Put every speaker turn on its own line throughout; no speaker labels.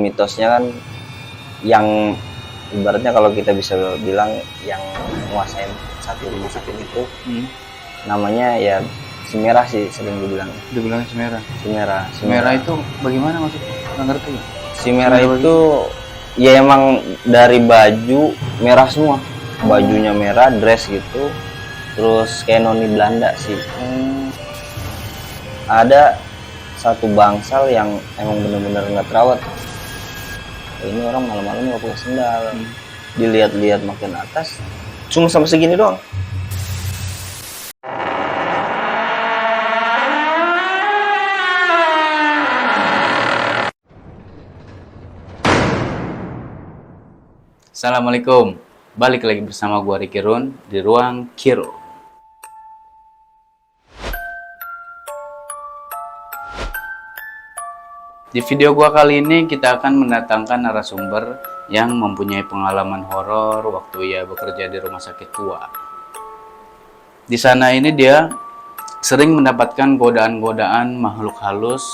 mitosnya kan yang ibaratnya kalau kita bisa bilang yang menguasain satu rumah sakit itu namanya ya si Merah sih sering dibilang.
Dibilangnya si Merah.
Si
Merah itu bagaimana maksudnya? Nggak ngerti.
Si Merah itu ya emang dari baju merah semua. Bajunya merah, dress gitu. Terus kayak noni Belanda sih. Ada satu bangsal yang emang bener-bener nggak terawat. Ini orang malam-malam nggak pakai sendal. Dilihat-lihat makin atas, cuma sampai segini doang.
Assalamualaikum, balik lagi bersama gua Ricky Run di Ruang Kiro. Di video gua kali ini kita akan mendatangkan narasumber yang mempunyai pengalaman horor waktu ia bekerja di rumah sakit tua. Di sana ini dia sering mendapatkan godaan-godaan makhluk halus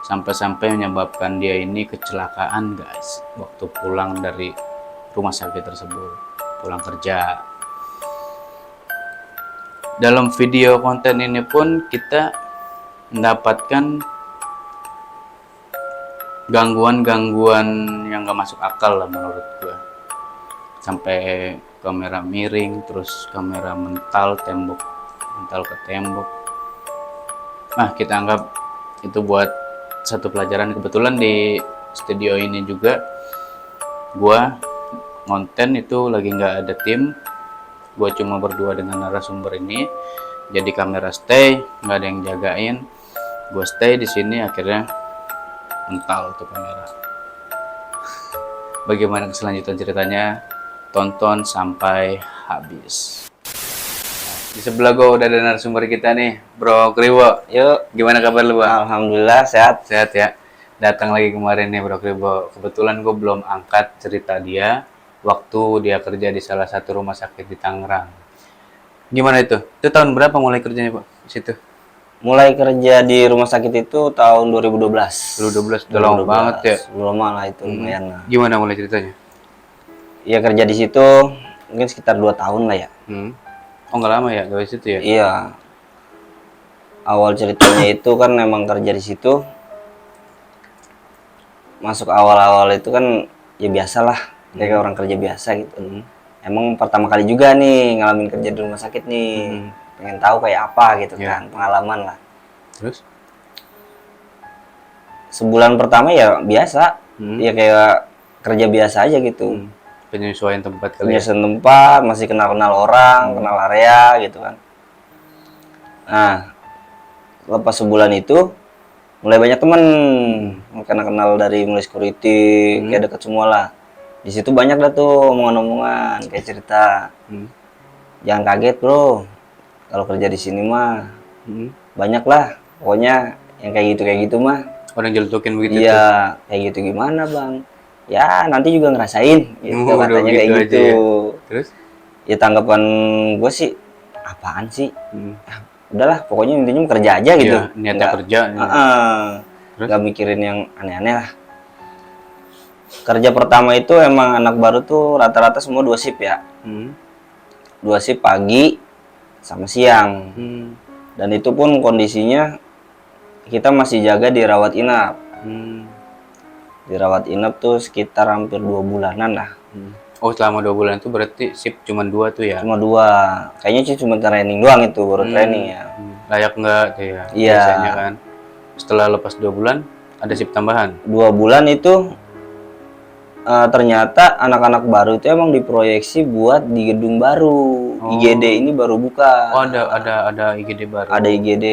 sampai-sampai menyebabkan dia ini kecelakaan guys waktu pulang dari rumah sakit tersebut, pulang kerja. Dalam video konten ini pun kita mendapatkan gangguan-gangguan yang gak masuk akal lah menurut gue. Sampai kamera miring, terus kamera mental ke tembok. Nah, kita anggap itu buat satu pelajaran. Kebetulan di studio ini juga gue konten itu lagi nggak ada tim, gue cuma berdua dengan narasumber ini. Jadi kamera stay, nggak ada yang jagain, gue stay di sini. Akhirnya mental tuh kamera. Bagaimana keselanjutan ceritanya? Tonton sampai habis. Di sebelah gue udah ada narasumber kita nih, Bro Kribo. Yuk, gimana kabar lu, Bang?
Alhamdulillah sehat.
Sehat ya. Datang lagi kemarin nih Bro Kribo. Kebetulan gue belum angkat cerita dia waktu dia kerja di salah satu rumah sakit di Tangerang. Gimana itu? Itu tahun berapa mulai kerjanya, Pak? Di situ?
Mulai kerja di rumah sakit itu tahun 2012.
2012, udah lama banget ya?
Belum lah itu lumayan lah.
Gimana mulai ceritanya?
Ya kerja di situ mungkin sekitar 2 tahun lah ya.
Oh nggak lama ya dari situ ya?
Iya. Awal ceritanya itu kan memang kerja di situ. Masuk awal-awal itu kan ya biasalah, kayak orang kerja biasa gitu. Emang pertama kali juga nih ngalamin kerja di rumah sakit nih. Pengen tahu kayak apa gitu kan, pengalaman lah.
Terus?
Sebulan pertama ya biasa, ya kayak kerja biasa aja gitu.
Penyesuaian tempat kali ya?
Penyesuaian tempat, masih kenal-kenal orang, kenal area gitu kan. Nah, lepas sebulan itu mulai banyak temen, kenal dari mulai security, kayak deket semua lah. Di situ banyak dah tuh omongan-omongan, kayak cerita. Jangan kaget bro, kalau kerja di sini mah banyak lah, pokoknya yang kayak gitu mah.
Orang jeletukin begitu?
Iya, kayak gitu gimana bang? Ya nanti juga ngerasain, gitu katanya kayak gitu.
Ya. Terus?
Ya tanggapan gue sih, apaan sih? Udahlah, pokoknya intinya kerja aja gitu.
Iya, niatnya kerja.
Nggak mikirin yang aneh-aneh lah. Kerja pertama itu emang anak baru tuh rata-rata semua 2 shift ya. 2 shift pagi sama siang. Dan itu pun kondisinya kita masih jaga di rawat inap. Di rawat inap tuh sekitar hampir 2 bulanan lah.
Oh selama 2 bulan itu berarti shift cuma 2 tuh ya?
Cuma 2. Kayaknya sih cuma training doang itu, baru training ya.
Layak nggak tuh ya?
Iya.
Biasanya kan. Setelah lepas 2 bulan ada shift tambahan?
2 bulan itu ternyata anak-anak baru itu emang diproyeksi buat di gedung baru. IGD ini baru buka.
Oh ada IGD baru?
Ada IGD.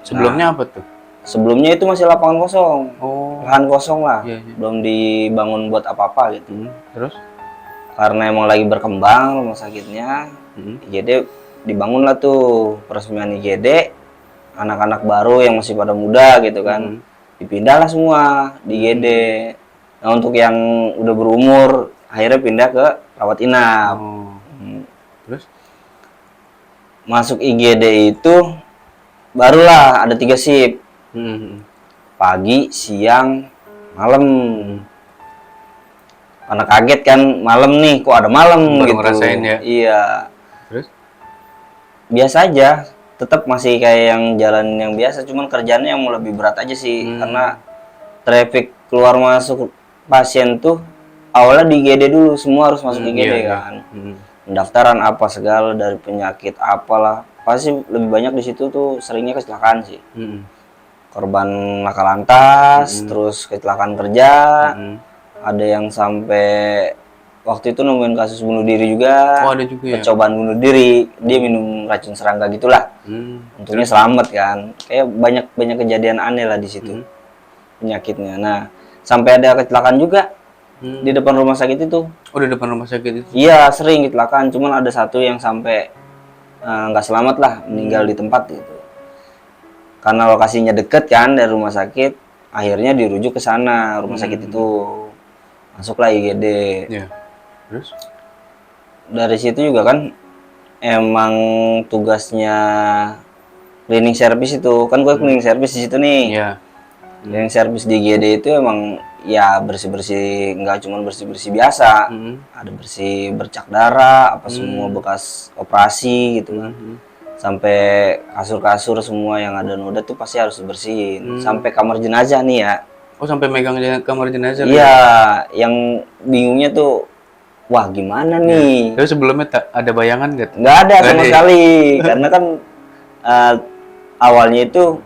Sebelumnya apa tuh?
Sebelumnya itu masih lapangan kosong. Lahan kosong lah. Belum dibangun buat apa-apa gitu.
Terus?
Karena emang lagi berkembang rumah sakitnya, IGD dibangun lah tuh, peresmian IGD. Anak-anak baru yang masih pada muda gitu kan, dipindah lah semua di IGD. Nah untuk yang udah berumur akhirnya pindah ke rawat inap.
Terus?
Masuk IGD itu barulah ada 3 shift. Pagi, siang, malam. Karena kaget kan, malam nih, kok ada malam
Baru
gitu.
ngerasain ya?
Iya.
Terus?
Biasa aja, tetap masih kayak yang jalan yang biasa, cuman kerjaannya yang mau lebih berat aja sih. Karena traffic keluar masuk pasien tuh awalnya di IGD dulu, semua harus masuk IGD
Iya, iya.
kan. Pendaftaran apa segala dari penyakit apalah, pasti lebih banyak di situ tuh seringnya kecelakaan sih. Korban laka lantas, terus kecelakaan kerja, ada yang sampai waktu itu nemuin kasus bunuh diri juga.
Oh, ada juga ya?
Percobaan bunuh diri, dia minum racun serangga gitulah. Untungnya selamat kan. Kayak banyak kejadian aneh lah di situ. Penyakitnya. Nah, sampai ada kecelakaan juga di depan rumah sakit itu.
Oh, di depan rumah sakit itu?
Iya, sering kecelakaan. Cuman ada satu yang sampai nggak selamat lah, meninggal di tempat gitu. Karena lokasinya deket kan dari rumah sakit, akhirnya dirujuk ke sana rumah sakit itu. Masuklah IGD.
Iya. Terus?
Dari situ juga kan emang tugasnya cleaning service itu. Kan gue cleaning service di situ nih.
Iya.
Cleaning service di IGD itu emang ya bersih-bersih, nggak cuma bersih-bersih biasa. Ada bersih bercak darah, apa semua bekas operasi gitu kan. Sampai kasur-kasur semua yang ada noda tuh pasti harus dibersihin. Sampai kamar jenazah nih ya.
Oh, sampai megang kamar jenazah?
Iya, yang bingungnya tuh, wah gimana nih?
Terus sebelumnya ada bayangan nggak?
Nggak ada sama sekali, karena kan awalnya itu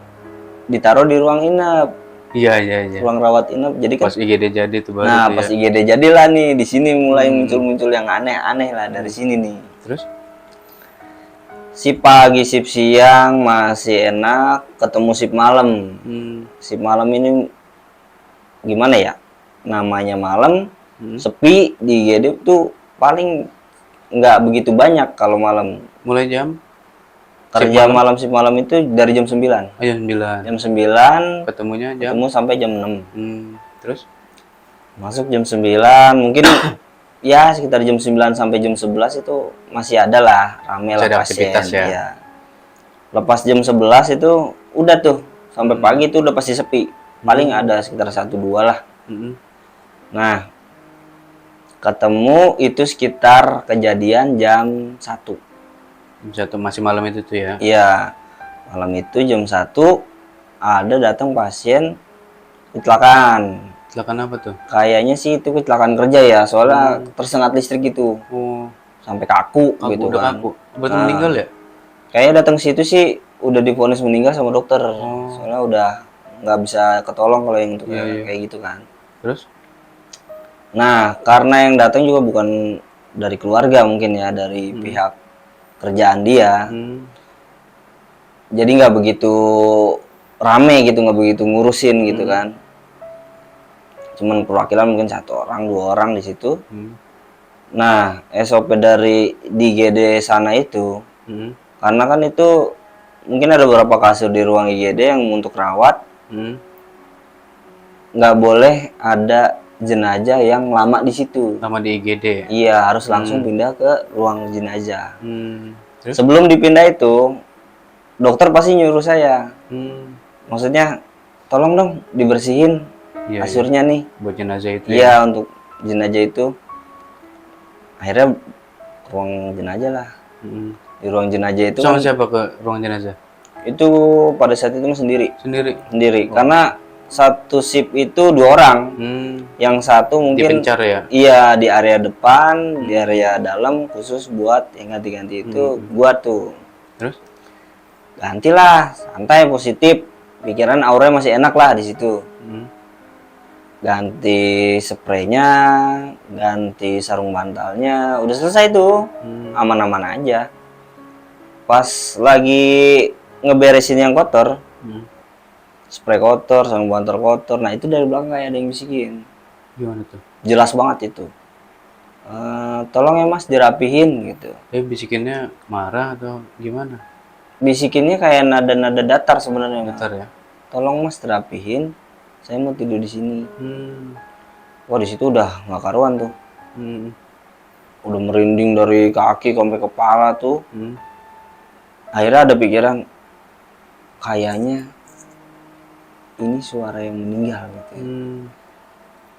ditaruh di ruang inap,
Iya, iya, iya.
ruang rawat inap. Jadi kan,
Pas IGD jadi tuh baru
nah
tuh
pas
ya.
IGD jadilah nih, di sini mulai muncul-muncul yang aneh-aneh lah dari sini nih.
Terus?
Sip pagi, sip siang masih enak, ketemu sip malam. Sip malam ini gimana ya? Namanya malam, sepi di IGD tuh paling nggak begitu banyak kalau malam.
Mulai jam?
Kerja malam sip malam itu dari jam 9.
Oh, jam 9.
Jam 9
Ketemunya jam?
ketemu sampai jam 6.
Terus?
Masuk jam 9, mungkin ya sekitar jam 9 sampai jam 11 itu masih ada lah, rame lah
Masih ada
pasien.
aktivitas ya?
Iya. Lepas jam 11 itu udah tuh, sampai pagi itu udah pasti sepi. Paling ada sekitar 1-2 lah. Nah, ketemu itu sekitar kejadian jam 1.
Jam 1 masih malam itu tuh ya?
Iya, malam itu jam 1 ada datang pasien kecelakaan.
Kecelakaan apa tuh?
Kayaknya sih itu kecelakaan kerja ya, soalnya tersengat listrik gitu.
Oh,
Sampai kaku gitu
udah
kan.
kaku. Betul meninggal ya?
Kayaknya datang situ sih udah divonis meninggal sama dokter. Soalnya udah nggak bisa ketolong kalau yang untuk kayak gitu kan.
Terus?
Nah, karena yang datang juga bukan dari keluarga mungkin ya, dari pihak kerjaan dia. Jadi nggak begitu rame gitu, nggak begitu ngurusin gitu kan. Cuman perwakilan mungkin 1 orang, 2 orang di situ. Nah, SOP dari di IGD sana itu, karena kan itu mungkin ada beberapa kasur di ruang IGD yang untuk rawat, nggak boleh ada jenazah yang lama di situ.
Lama di IGD?
Iya, harus langsung pindah ke ruang jenazah.
Terus?
Sebelum dipindah itu, dokter pasti nyuruh saya. Maksudnya, tolong dong dibersihin kasurnya nih.
Buat jenazah itu
Iya, untuk jenazah itu. Akhirnya ke ruang jenazah lah. Di ruang jenazah itu
sama siapa ke ruang jenazah?
itu pada saat itu sendiri.
Sendiri?
Karena satu shift itu 2 orang. Yang satu mungkin
dipencar ya?
iya di area depan, di area dalam khusus buat yang ganti-ganti itu gua tuh.
Terus?
Gantilah, santai, positif. Pikiran auranya masih enak lah di situ. Ganti spraynya, ganti sarung bantalnya, udah selesai tuh, aman-aman aja. Pas lagi ngeberesin yang kotor, spray kotor, sarung bantal kotor, nah itu dari belakang kayak ada yang bisikin.
Gimana tuh?
Jelas banget itu. Tolong ya mas dirapihin gitu.
Bisikinnya marah atau gimana?
Bisikinnya kayak nada-nada datar sebenarnya.
Datar ya?
Tolong mas dirapihin. Saya mau tidur di sini. Wah di situ udah nggak karuan tuh. Udah merinding dari kaki sampai kepala tuh. Akhirnya ada pikiran, kayaknya ini suara yang meninggal gitu.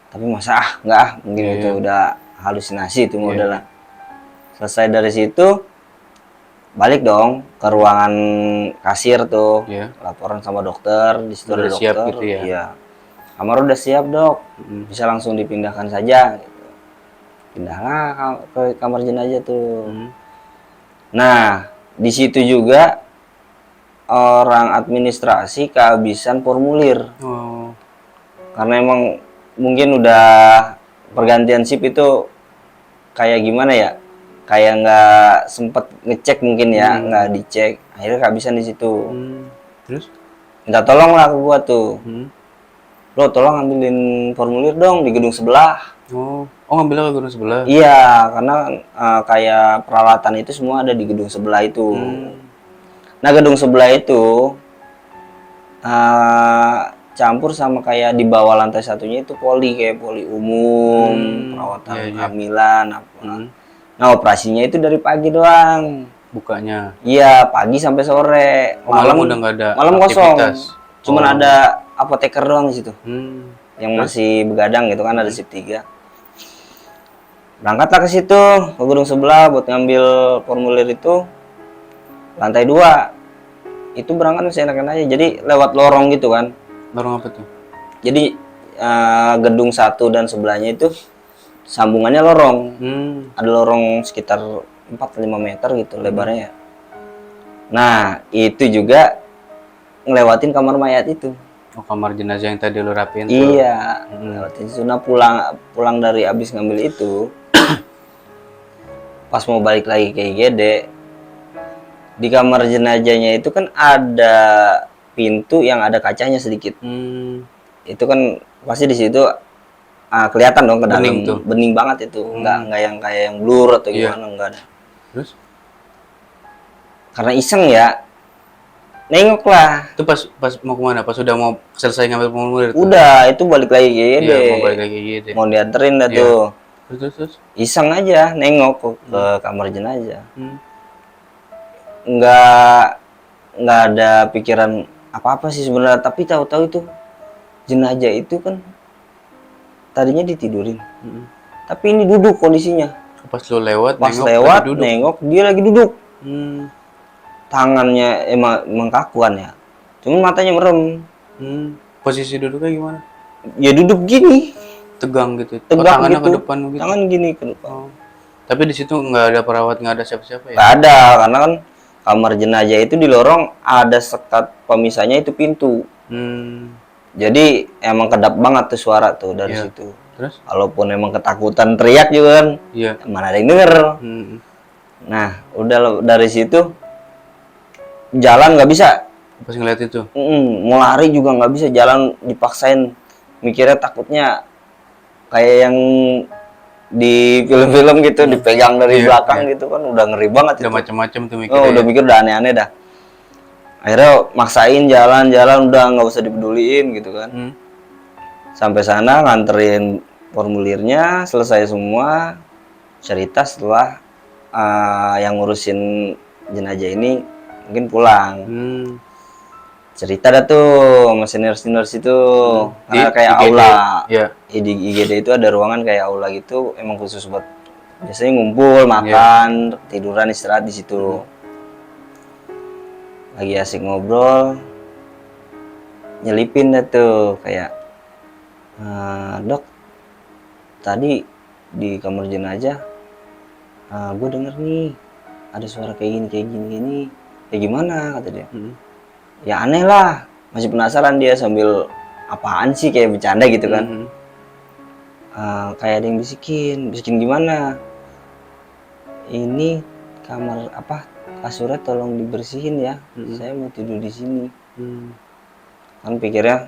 Tapi masa nggak mungkin
Iya,
itu
iya.
udah halusinasi itu
Iya,
modal lah. Selesai dari situ balik dong ke ruangan kasir tuh,
Iya.
laporan sama dokter, di situ ada
Udah siap
dokter.
gitu ya?
Iya, kamar udah siap dok,
Mm-mm.
bisa langsung dipindahkan saja gitu. Pindahlah ke kamar jenazah tuh.
Mm.
Nah, di situ juga orang administrasi kehabisan formulir
Oh.
karena emang mungkin udah pergantian shift itu kayak gimana ya, kayak nggak sempet ngecek mungkin ya, nggak dicek, akhirnya kehabisan di situ.
Terus?
Minta tolong lah ke gua tuh,
Hmm.
bro tolong ambilin formulir dong di gedung sebelah.
Oh ngambilnya ke gunung sebelah.
Iya, karena kayak peralatan itu semua ada di gedung sebelah itu. Nah gedung sebelah itu campur sama kayak di bawah lantai satunya itu poli, kayak poli umum, perawatan
Iya, iya.
kehamilan apa.
Hmm.
Nah operasinya itu dari pagi doang.
Bukanya.
Iya, pagi sampai sore.
Oh, malam udah nggak ada
Malam kosong.
aktivitas.
Cuman
Oh.
ada apoteker doang di situ. Yang masih begadang gitu kan, ada shift 3. Berangkatlah ke situ, ke gedung sebelah buat ngambil formulir itu. Lantai 2. Itu berangkat seenaknya aja. Jadi lewat lorong gitu kan.
Lorong apa tuh?
Jadi gedung 1 dan sebelahnya itu sambungannya lorong. Ada lorong sekitar 4-5 meter gitu lebarnya. Nah, itu juga ngelewatin kamar mayat itu.
Oh, kamar jenazah yang tadi lu rapiin tuh.
Iya, ngelewatin itu. Nah, pulang dari abis ngambil itu, pas mau balik lagi ke IGD, di kamar jenazahnya itu kan ada pintu yang ada kacanya sedikit. Itu kan pasti di situ kelihatan dong ke dalam.
Bening tuh.
Bening banget itu, nggak yang kayak yang blur atau gimana, nggak ada.
Terus?
Karena iseng ya, nengok lah.
Itu pas mau kemana? Pas udah mau selesai ngambil formulir tuh?
Udah, itu balik lagi ke IGD.
Iya, mau balik lagi gitu.
Mau dianterin dah
Iya.
tuh.
Terus?
Iseng aja nengok ke kamar jenazah.
Hmm.
Nggak ada pikiran apa-apa sih sebenarnya, tapi tahu-tahu itu jenazah itu kan tadinya ditidurin. Tapi ini duduk kondisinya.
Pas lu lewat,
Pas
nengok,
lewat
lagi duduk.
nengok dia lagi duduk.
Hmm.
Tangannya emang kakuan ya. Cuma matanya merem.
Posisi duduknya gimana?
Ya duduk gini,
Tegang gitu.
tegak
Tangannya
gitu.
ke depan gitu.
Tangan gini ke depan.
Oh. Tapi di situ nggak ada perawat, nggak ada siapa-siapa ya?
Nggak ada, karena kan kamar jenazah itu di lorong ada sekat pemisahnya itu pintu. Jadi emang kedap banget tuh suara tuh dari
Iya.
situ.
Terus?
Walaupun emang ketakutan teriak juga kan,
Iya.
mana ada yang denger. Nah, udah dari situ jalan nggak bisa.
Pas ngeliat itu?
Mau lari juga nggak bisa, jalan dipaksain. Mikirnya takutnya kayak yang di film-film gitu, dipegang dari belakang gitu kan, udah ngeri banget
Udah
itu.
macam-macam tuh mikirnya.
Udah mikir udah aneh-aneh dah. Akhirnya maksain jalan-jalan, udah nggak usah dipeduliin gitu kan. Sampai sana nganterin formulirnya, selesai semua. Cerita setelah yang ngurusin jenazah ini mungkin pulang. Cerita dah tuh sama senior-senior situ. Karena kayak
IGD.
aula.
Iya.
Di IGD itu ada ruangan kayak aula gitu, emang khusus buat biasanya ngumpul, makan, tiduran, istirahat di situ. Lagi asik ngobrol, nyelipin dah tuh kayak, dok, tadi di kamar jenazah, gue denger nih ada suara kayak gini, kayak gimana kata dia. Ya aneh lah, masih penasaran dia sambil apaan sih, kayak bercanda gitu kan. Kayak ada yang bisikin gimana? Ini kamar apa? Kasurnya tolong dibersihin ya. Saya mau tidur di sini. Kan pikirnya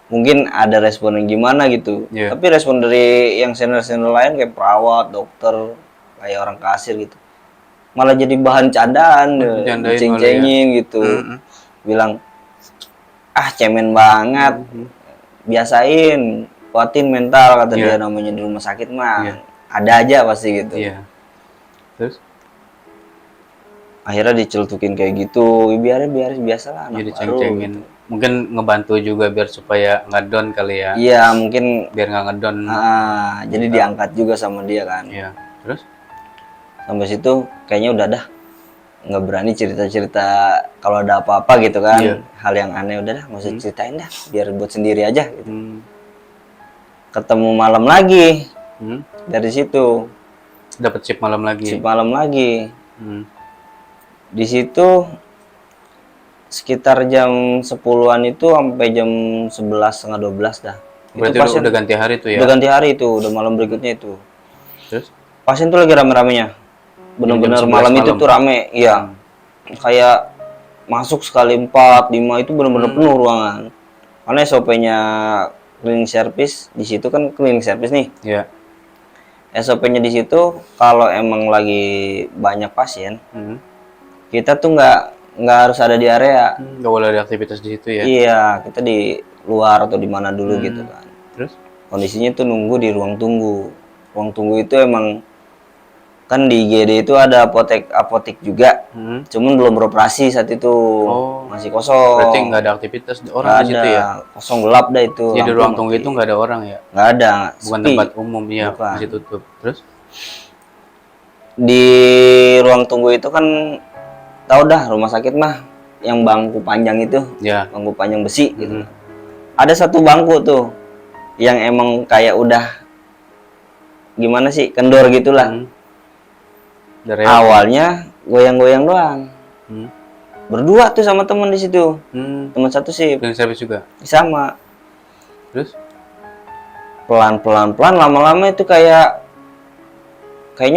mungkin ada respon yang gimana gitu. Tapi respon dari yang senior-senior lain kayak perawat, dokter, kayak orang kasir gitu, malah jadi bahan candaan, diceng-cengin gitu. Bilang, cemen banget, biasain, kuatin mental kata dia, namanya di rumah sakit mah ada aja pasti gitu.
Terus?
Akhirnya dicelutukin kayak gitu, biarin biasa lah anak baru.
Diceng-cengin.
Gitu.
Mungkin ngebantu juga biar supaya nggak down kali ya.
Iya, mungkin
Biar nggak ngedown.
jadi diangkat juga sama dia kan.
Iya. Terus?
Sampai situ kayaknya udah dah, nggak berani cerita-cerita kalau ada apa-apa gitu kan.
Iya.
Hal yang aneh udah dah, nggak usah ceritain dah, biar buat sendiri aja gitu.
Hmm.
Ketemu malam lagi
Hmm.
dari situ,
Dapat shift malam lagi.
shift malam lagi.
Hmm.
Di situ sekitar jam 10-an itu sampai jam 11 setengah 12 dah.
Berarti
Itu pasien
udah ganti hari tuh ya.
udah ganti hari itu, udah malam berikutnya itu.
Terus?
Pasien tuh lagi rame-ramenya. Bener-bener
Jam 11
malam itu
malam.
tuh rame, iya. Kayak masuk sekali 4, 5 itu bener-bener penuh ruangan. Karena SOP-nya cleaning service di situ kan cleaning service nih.
Ya.
SOP-nya di situ kalau emang lagi banyak pasien,
Hmm.
kita tuh nggak harus ada di area.
Nggak boleh ada aktivitas di situ ya.
Iya, kita di luar atau di mana dulu gitu kan.
Terus?
Kondisinya tuh nunggu di ruang tunggu. Ruang tunggu itu emang kan di IGD itu ada apotek juga,
Hmm.
cuman belum beroperasi saat itu,
Oh.
masih kosong.
Berarti nggak ada aktivitas orang
Nggak
di situ
ada,
ya.
kosong gelap dah itu.
Jadi
lampu
ruang tunggu
mati.
itu nggak ada orang ya.
Nggak ada,
Bukan
sepi.
tempat umum ya.
Bukan.
Masih tutup. Terus?
Di ruang tunggu itu kan tahu dah rumah sakit mah yang bangku panjang itu,
Ya.
bangku panjang besi gitu. Ada satu bangku tuh yang emang kayak udah gimana sih, kendor gitulah.
Hmm. Dari
Awalnya goyang-goyang doang.
Hmm.
Berdua tuh sama temen di situ.
Hmm.
Teman satu sih
Cleaning service juga.
sama.
Terus?
Pelan-pelan lama-lama itu kayaknya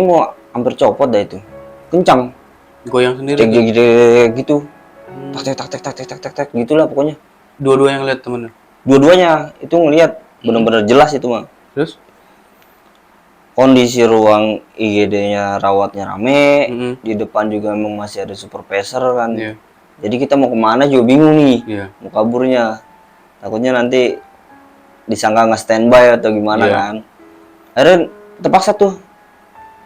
mau hampir copot dah itu. Kencang.
Goyang sendiri
Cek
tuh.
gitu. Tak gitulah pokoknya.
Dua-dua yang lihat temennya.
Dua-duanya itu ngelihat benar-benar jelas itu mah.
Terus?
Kondisi ruang IGD-nya rawatnya rame,
Mm-mm.
di depan juga emang masih ada supervisor kan.
Iya.
Jadi kita mau kemana juga bingung nih,
Iya.
mau kaburnya. Takutnya nanti disangka nggak standby atau gimana
Iya.
kan. Akhirnya terpaksa tuh,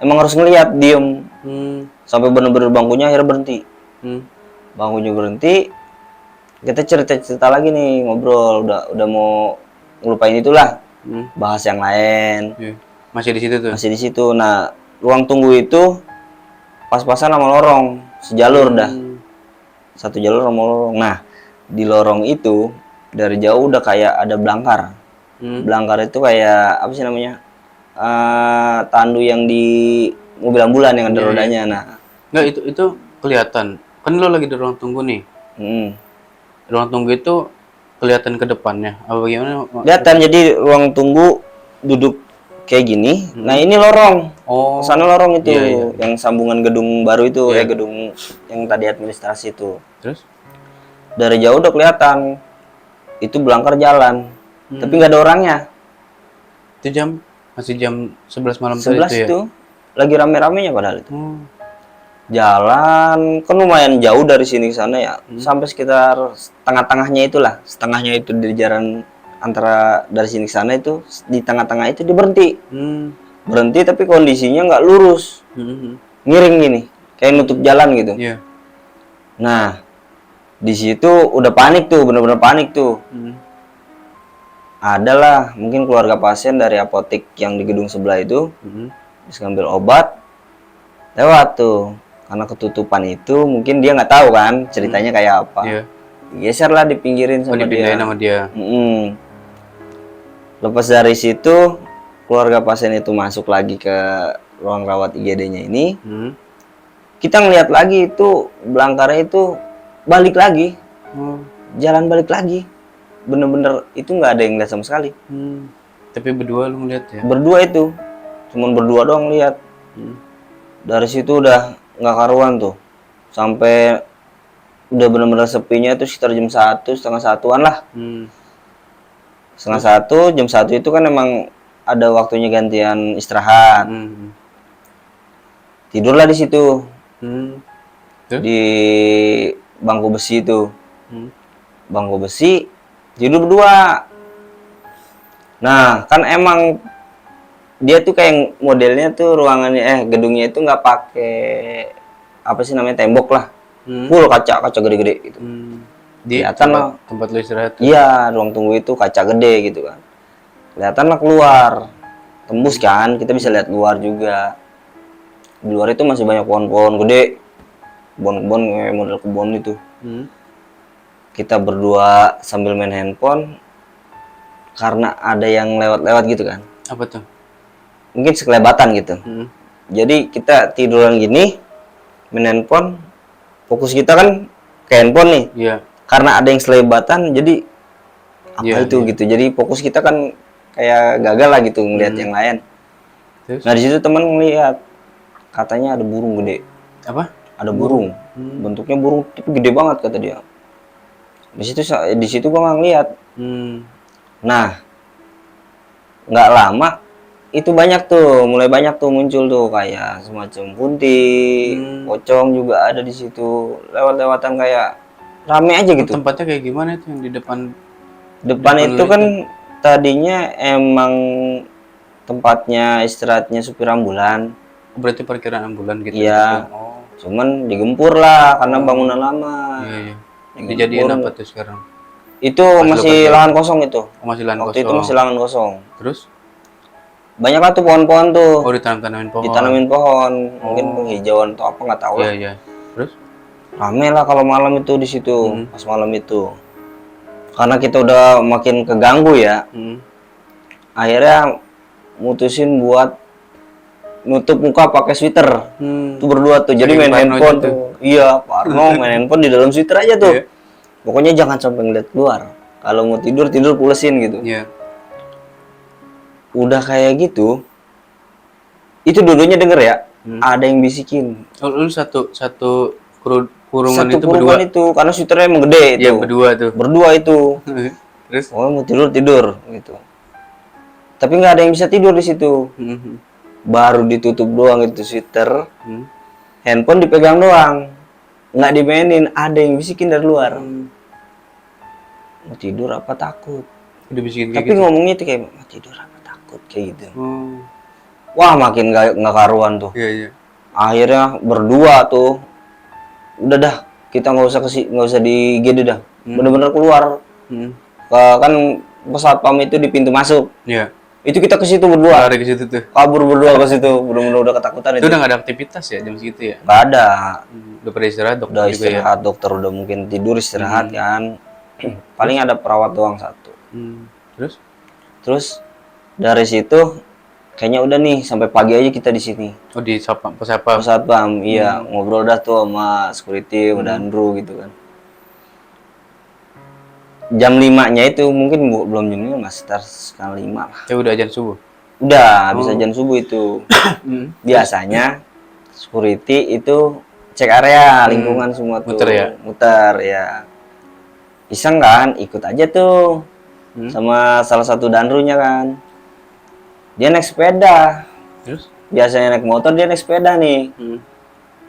emang harus ngelihat diem
Hmm.
sampai bener-bener bangkunya akhirnya berhenti.
Hmm.
Bangkunya berhenti, kita cerita-cerita lagi nih, ngobrol, udah mau ngelupain itulah,
Hmm.
bahas yang lain.
Iya. Masih di situ tuh.
Masih di situ. Nah, ruang tunggu itu pas-pasan sama lorong, sejalur dah.
Hmm.
Satu jalur sama lorong. Nah, di lorong itu dari jauh udah kayak ada belangkar.
Hmm.
Belangkar itu kayak apa sih namanya? Tandu yang di mobil ambulan yang ada
Iya,
rodanya. Nah,
Nggak, itu kelihatan. Kan lo lagi di ruang tunggu nih. Ruang tunggu itu kelihatan ke depannya. Apa bagaimana?
kelihatan jadi ruang tunggu duduk kayak gini. Nah, ini lorong.
Oh.
Sana lorong itu
Iya, iya.
yang sambungan gedung baru itu,
Iya.
gedung yang tadi administrasi itu.
Terus?
Dari jauh udah kelihatan itu belangkar jalan, tapi nggak ada orangnya.
Itu masih jam 11 malam
11
tadi itu ya?
itu lagi rame-ramenya padahal itu.
Oh.
Jalan kan lumayan jauh dari sini ke sana ya, sampai sekitar tengah-tengahnya itulah, setengahnya itu di jalan antara dari sini ke sana itu, di tengah-tengah itu dia berhenti.
Hmm.
Berhenti tapi kondisinya nggak lurus,
Hmm.
miring gini, kayak nutup jalan gitu.
Iya.
Nah, di situ udah panik tuh, bener-bener panik tuh.
Hmm.
Adalah mungkin keluarga pasien dari apotek yang di gedung sebelah itu,
Hmm.
bisa ngambil obat, lewat tuh. Karena ketutupan itu mungkin dia nggak tahu kan ceritanya kayak apa.
Iya.
Geser lah, dipinggirin
Oh,
sama
dipindahin
dia.
sama dia.
Lepas dari situ, keluarga pasien itu masuk lagi ke ruang rawat IGD-nya ini.
Hmm.
Kita ngeliat lagi itu belangkarnya itu balik lagi,
Oh.
jalan balik lagi. Bener-bener itu nggak ada yang lihat sama sekali.
Hmm. Tapi berdua lu ngeliat ya?
Berdua itu, cuman berdua doang lihat.
Hmm.
Dari situ udah nggak karuan tuh, sampai udah bener-bener sepinya tuh sekitar jam 1, setengah satuan lah.
Hmm.
Setengah satu, jam 1 itu kan emang ada waktunya gantian istirahat.
Hmm.
Tidurlah di situ,
Hmm. Terus?
di bangku besi itu.
Hmm.
Bangku besi, tidur berdua. Nah, kan emang dia tuh kayak modelnya tuh ruangannya, gedungnya itu nggak pakai apa sih namanya, tembok lah.
Hmm.
Full kaca gede-gede gitu.
Hmm. Di
kelihatan lah.
tempat lu istirahat tuh.
Iya, ruang tunggu itu kaca gede gitu kan. Kelihatan lah keluar. Tembus kan, kita bisa lihat luar juga. Di luar itu masih banyak pohon-pohon gede. Kebun-kebun kayak model kebun itu. Kita berdua sambil main handphone karena ada yang lewat-lewat gitu kan.
Apa tuh?
Mungkin sekelebatan gitu. Jadi kita tiduran gini, main handphone, fokus kita kan ke handphone nih.
Iya.
Karena ada yang selebatan, jadi apa
Iya,
itu gitu. Jadi fokus kita kan kayak gagal lah gitu ngelihat yang lain.
Terus?
Nah di situ teman ngelihat, katanya ada burung gede.
Apa?
Ada burung. Bentuknya burung tapi gede banget kata dia. Di situ gua nggak ngeliat. Nah, nggak lama itu mulai banyak tuh muncul tuh kayak semacam bunting, pocong juga ada di situ, lewat-lewatan kayak rame aja gitu.
Tempatnya kayak gimana itu yang di depan?
Depan itu kan tadinya emang tempatnya istirahatnya supir ambulan.
Berarti parkiran ambulan gitu.
Iya.
Oh.
Cuman digempur lah karena bangunan lama.
Iya. Dijadiin apa tuh sekarang?
Itu masih lahan kosong itu.
Oh, masih lahan
Waktu
kosong.
itu masih lahan kosong.
Terus?
Banyak lah tuh pohon-pohon tuh.
Oh, ditanam-tanamin pohon.
Ditanamin pohon. Mungkin penghijauan atau apa nggak tahu lah.
Iya. Terus?
Rame lah kalau malam itu di situ. Pas malam itu. Karena kita udah makin keganggu ya. Akhirnya mutusin buat nutup muka pakai sweater. Tuh berdua tuh. Jadi main handphone tuh. Iya, Parno main handphone di dalam sweater aja tuh. Pokoknya jangan sampai ngeliat keluar. Kalau mau tidur pulesin gitu.
Iya.
Udah kayak gitu. Itu dulunya denger ya. Ada yang bisikin.
Oh, lu satu kurungan
Satu
itu
kurungan
berdua.
itu karena sweaternya emang gede itu.
Iya, berdua tuh.
Berdua itu.
Terus?
Oh, mau tidur gitu. Tapi nggak ada yang bisa tidur di situ. Baru ditutup doang itu sweater. Handphone dipegang doang. Nggak dimainin, ada yang bisikin dari luar. Mau tidur apa takut?
Udah bisikin kayak
Tapi
gitu.
ngomongnya itu kayak mau tidur apa takut kayak gitu.
Oh.
Wah, makin nggak karuan tuh.
Iya.
Akhirnya berdua tuh. Udah dah, kita nggak usah di GD dah. Bener-bener keluar. Kan pesawat pam itu di pintu masuk.
Iya.
Itu kita ke situ berdua.
Lari ke situ tuh.
Kabur berdua ke situ. Bener-bener udah ketakutan
Itu
itu.
udah gak ada aktivitas ya jam segitu ya?
Nggak ada.
Udah pada istirahat dokter
Udah
juga ya?
istirahat, dokter udah mungkin tidur istirahat kan. Paling ada perawat doang satu.
Terus?
Terus dari situ kayaknya udah nih sampai pagi aja kita di sini.
Oh, di Sapam.
Pesawat pam, iya ngobrol dah tuh sama security, udah Andrew gitu kan. Jam 5-nya itu mungkin belum jam 5, masih sekitar setengah 5 lah.
Ya udah azan subuh.
Udah habis azan subuh itu. Biasanya security itu cek area lingkungan semua tuh. Muter ya. Iseng kan, ikut aja tuh. Sama salah satu danrunya kan. Dia naik sepeda.
Terus?
Biasanya naik motor, dia naik sepeda nih.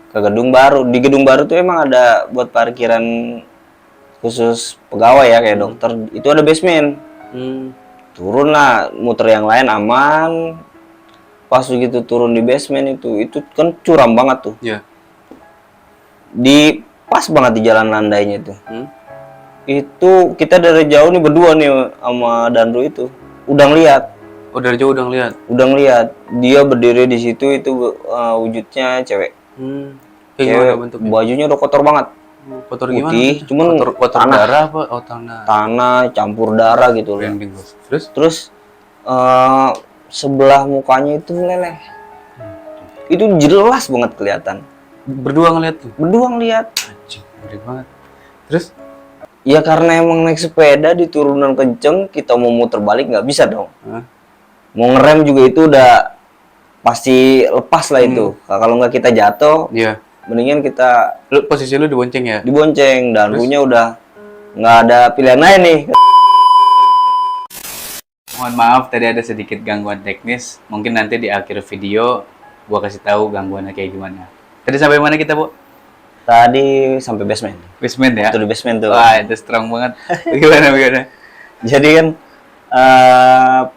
Ke gedung baru. Di gedung baru tuh emang ada buat parkiran khusus pegawai ya kayak dokter. Itu ada basement. Turun lah, muter yang lain aman. Pas begitu turun di basement itu kan curam banget tuh.
Iya.
Di pas banget di jalan landainya itu. Itu kita dari jauh nih berdua nih sama Dandru itu udah ngeliat.
Oh, dari jauh udah ngeliat?
Udah ngeliat. Dia berdiri di situ itu wujudnya cewek.
Kayak gimana bentuknya?
Bajunya udah kotor banget.
Kotor gimana?
Putih, cuman
kotor
tanah.
darah apa? Oh, tanah.
Tanah campur darah gitu loh.
Terus?
Sebelah mukanya itu meleleh. Itu jelas banget kelihatan.
Berdua ngeliat tuh?
Berdua ngeliat.
Anjing, ngeri banget. Terus?
Ya karena emang naik sepeda di turunan kenceng, kita mau muter balik nggak bisa dong. Mau ngerem juga itu udah pasti lepas lah itu. Kalau nggak kita jatuh, mendingan kita
posisi lu dibonceng ya?
Dibonceng, dan Runya udah nggak ada pilihan lain nih.
Mohon maaf tadi ada sedikit gangguan teknis. Mungkin nanti di akhir video gua kasih tahu gangguannya kayak gimana. Tadi sampai mana kita, Bu?
Tadi sampai basement.
Basement ya?
Itu di basement tuh.
Wah, itu strong banget. Gimana?
Jadi kan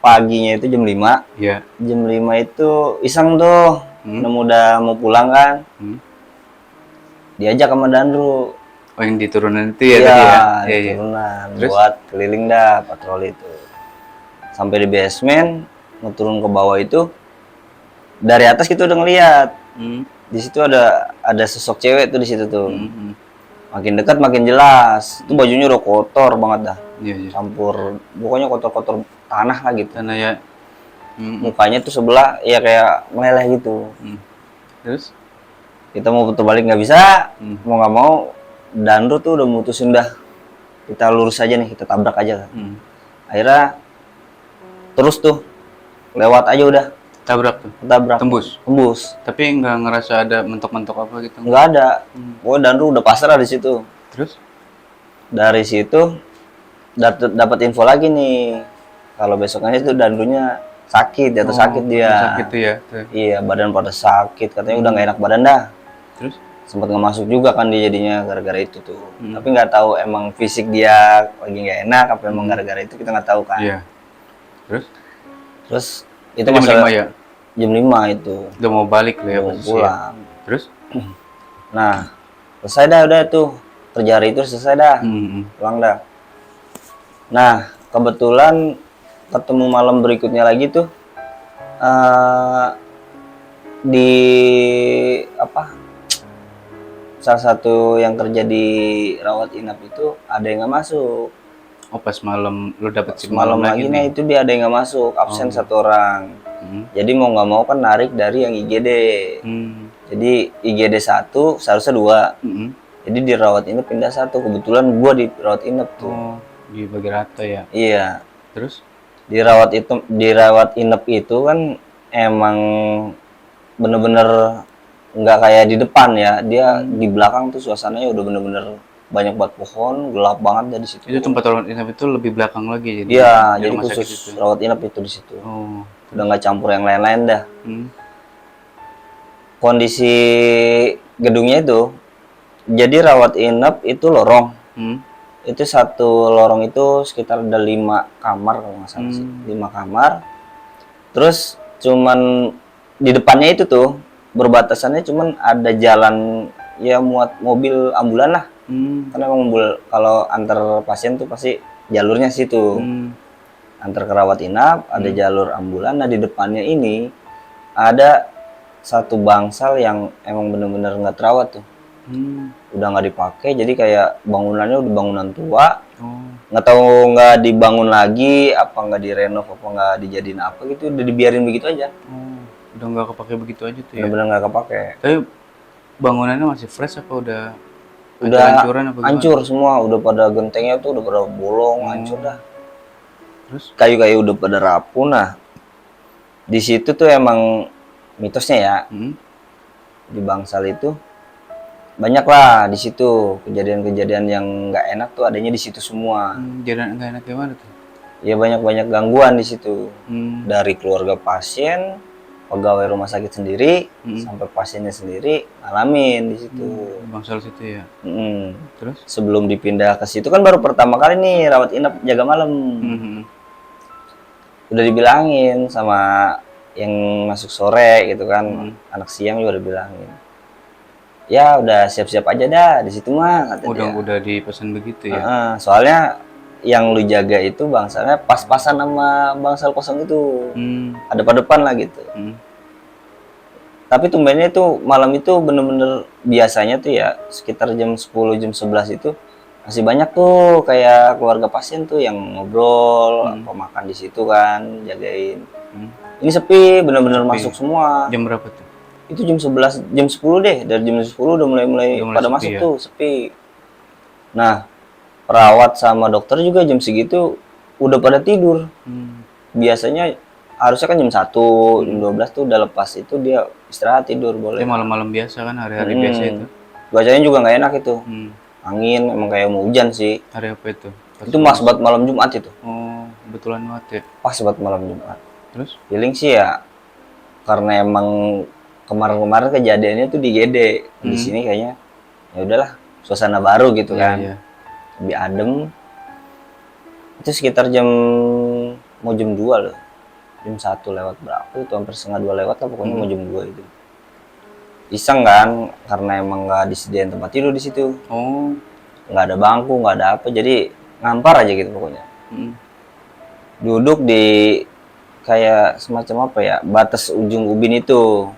paginya itu jam 5.
Iya.
Jam 5 itu iseng tuh. Udah mau pulang kan. Diajak sama Dandru.
Oh, yang di turunan itu ya
Iya,
tadi ya?
di
Iya, iya.
turunan
Terus?
buat keliling dah patroli itu. Sampai di basement, mau turun ke bawah itu dari atas kita udah ngeliat.
Hmm.
Di situ ada sosok cewek tuh di situ tuh.
Hmm.
Makin dekat makin jelas. Itu bajunya udah kotor banget dah.
Iya, iya.
Campur pokoknya kotor-kotor tanah lah gitu.
Karena ya. Hmm.
Mukanya tuh sebelah ya kayak meleleh gitu.
Hmm. Terus?
Kita mau putar balik nggak bisa,
Hmm.
mau nggak mau Danru tuh udah mutusin dah kita lurus aja nih, kita tabrak aja.
Hmm.
Akhirnya terus tuh lewat aja udah,
Tabrak tuh.
tabrak,
Tembus.
tembus,
Tapi nggak ngerasa ada mentok-mentok apa gitu?
nggak ada.
Hmm.
Pokoknya Danru udah pasrah di situ.
Terus?
Dari situ dapat info lagi nih, kalau besoknya itu Danrunya sakit, jatuh sakit dia.
Sakit tuh ya. Tuh.
Iya, badan pada sakit, katanya udah nggak enak badan dah.
Terus?
Sempat nggak masuk juga kan dia jadinya gara-gara itu tuh. Tapi nggak tahu emang fisik dia lagi nggak enak apa emang gara-gara itu kita nggak tahu kan.
Iya. Terus?
Terus itu
Jam
masalah
5 ya?
jam 5 itu
Udah mau balik lah ya
mau
posisi ya.
pulang.
Terus?
Nah, selesai dah udah tuh. Kerja hari itu selesai dah.
Hmm.
Pulang dah. Nah, kebetulan ketemu malam berikutnya lagi tuh di apa? Salah satu yang kerja di rawat inap itu ada yang nggak masuk.
Oh, pas malam lu dapet si
Malam
malam
lagi
lagi
nih
nih.
itu dia ada yang nggak masuk, absen satu orang.
Hmm.
Jadi mau nggak mau kan narik dari yang IGD.
Hmm.
Jadi IGD 1 seharusnya 2.
Hmm.
Jadi di rawat inap pindah 1. Kebetulan gua di rawat inap tuh.
Oh, di bagi rata ya.
Iya.
Terus?
Di rawat inap itu kan emang bener-bener nggak kayak di depan ya. Dia di belakang tuh suasananya udah bener-bener banyak banget pohon, gelap banget dari situ.
Itu tempat rawat inap itu lebih belakang lagi jadi.
Iya,
di
jadi
rumah sakit
khusus
itu.
rawat inap itu di situ.
Oh.
Udah nggak campur yang lain-lain dah.
Hmm.
Kondisi gedungnya itu, jadi rawat inap itu lorong.
Hmm.
Itu satu lorong itu sekitar ada 5 kamar kalau nggak salah sih. 5 kamar. Terus cuman di depannya itu tuh berbatasannya cuman ada jalan ya muat mobil ambulan lah.
Hmm.
Karena emang kalau antar pasien tuh pasti jalurnya situ.
Hmm.
Antar ke rawat inap ada jalur ambulan. Nah di depannya ini ada satu bangsal yang emang bener-bener nggak terawat tuh.
Hmm.
Udah nggak dipakai, jadi kayak bangunannya udah bangunan tua.
Oh.
Nggak tahu nggak dibangun lagi, apa nggak direnov, apa nggak dijadiin apa gitu, udah dibiarin begitu aja.
Oh. Udah nggak kepake begitu aja tuh ya.
Bener-bener nggak kepake.
Tapi bangunannya masih fresh apa udah
Udah
hancuran apa gimana?
hancur semua, udah pada gentengnya tuh udah pada bolong, hancur dah.
Terus?
Kayu-kayu udah pada rapuh. Nah, di situ tuh emang mitosnya ya,
Hmm.
di bangsal itu banyak lah di situ kejadian-kejadian yang nggak enak tuh adanya di situ semua.
Jalan nggak enak gimana tuh?
Ya banyak gangguan di situ.
Hmm.
Dari keluarga pasien, pegawai rumah sakit sendiri, sampai pasiennya sendiri ngalamin di situ.
Bangsal situ ya.
Mm.
Terus?
Sebelum dipindah ke situ kan baru pertama kali nih rawat inap jaga malam.
Hmm.
Udah dibilangin sama yang masuk sore gitu kan, anak siang juga udah bilangin. Ya udah siap-siap aja dah di situ mah kata dia.
Udah dipesan begitu ya.
Soalnya yang lu jaga itu bangsalnya pas-pasan sama bangsal kosong itu.
Hmm.
Ada pada depan lah gitu.
Hmm.
Tapi tumbennya itu malam itu bener-bener biasanya tuh ya sekitar jam 10 jam 11 itu masih banyak tuh kayak keluarga pasien tuh yang ngobrol apa makan di situ kan jagain. Ini sepi bener-bener masuk semua.
Jam berapa tuh?
Itu jam 11 jam 10 deh, dari jam 10 udah mulai pada
sepi
masuk
ya?
tuh sepi. Nah, perawat sama dokter juga jam segitu udah pada tidur. Biasanya harusnya kan jam 1, jam 12 tuh udah lepas itu dia istirahat tidur boleh.
Itu malam-malam biasa kan, hari-hari biasa itu.
Cuacanya juga nggak enak itu.
Hmm.
Angin emang kayak mau hujan sih.
Hari apa itu?
Itu pas buat malam Jumat itu.
Oh, kebetulan banget ya.
Pas buat malam Jumat.
Terus?
Feeling sih ya karena emang kemarin-kemarin kejadiannya tuh di GD. Di sini kayaknya ya udahlah, suasana baru gitu kan.
Iya.
Lebih adem. Itu sekitar mau jam 2 loh. Jam 1 lewat berapa itu, hampir setengah 2 lewat lah pokoknya mau jam 2 itu. Iseng kan, karena emang nggak disediain tempat tidur di situ.
Oh,
nggak ada bangku, nggak ada apa, jadi ngampar aja gitu pokoknya. Duduk di kayak semacam apa ya, batas ujung ubin itu.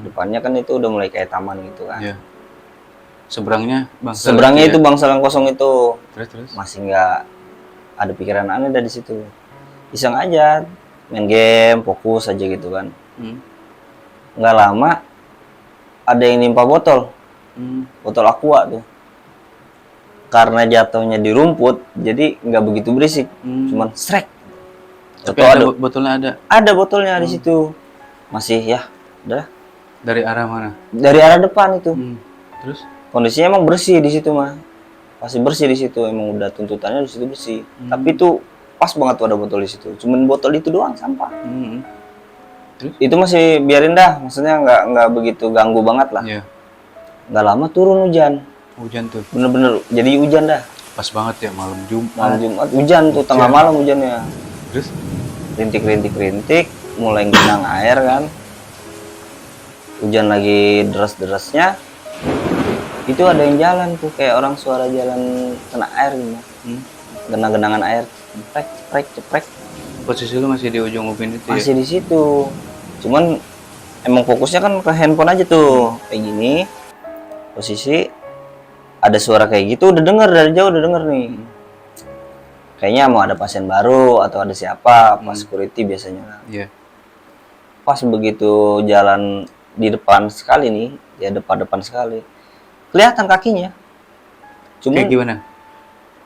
Depannya kan itu udah mulai kayak taman gitu kan.
Iya. Seberangnya bangsal
Seberangnya
itu
itu bangsal yang kosong itu.
Terus.
Masih nggak ada pikiran aneh dari situ. Iseng aja main game, fokus aja gitu kan. Nggak lama ada yang nimpa botol aqua tuh. Karena jatuhnya di rumput, jadi nggak begitu berisik, cuman srek.
Tapi
Atau
ada botolnya ada.
ada botolnya di situ, masih ya, udah
Dari arah mana?
dari arah depan itu.
Terus?
Kondisinya emang bersih di situ mah, pasti bersih di situ, emang udah tuntutannya di situ bersih. Tapi itu pas banget tuh ada botol di situ, cuman botol itu doang sampah.
Terus?
Itu masih biarin dah, maksudnya nggak begitu ganggu banget lah.
Iya.
Nggak lama turun hujan.
Hujan tuh.
Bener-bener jadi hujan dah.
Pas banget ya malam Jumat.
Malam Jumat hujan tuh, tengah malam hujannya.
Terus?
Rintik, mulai genang air kan. Hujan lagi deras-derasnya. Itu ada yang jalan tuh, kayak orang suara jalan kena air gitu. Genang-genangan air. Ceprek.
Posisi lu masih di ujung ubin itu
Masih
ya?
di situ. Cuman emang fokusnya kan ke handphone aja tuh. Kayak gini. Posisi ada suara kayak gitu, udah denger dari jauh, udah denger nih. Kayaknya mau ada pasien baru atau ada siapa, pas security biasanya.
Iya.
Pas begitu jalan di depan sekali nih, ya depan sekali, kelihatan kakinya.
Kayak
Cuma
gimana?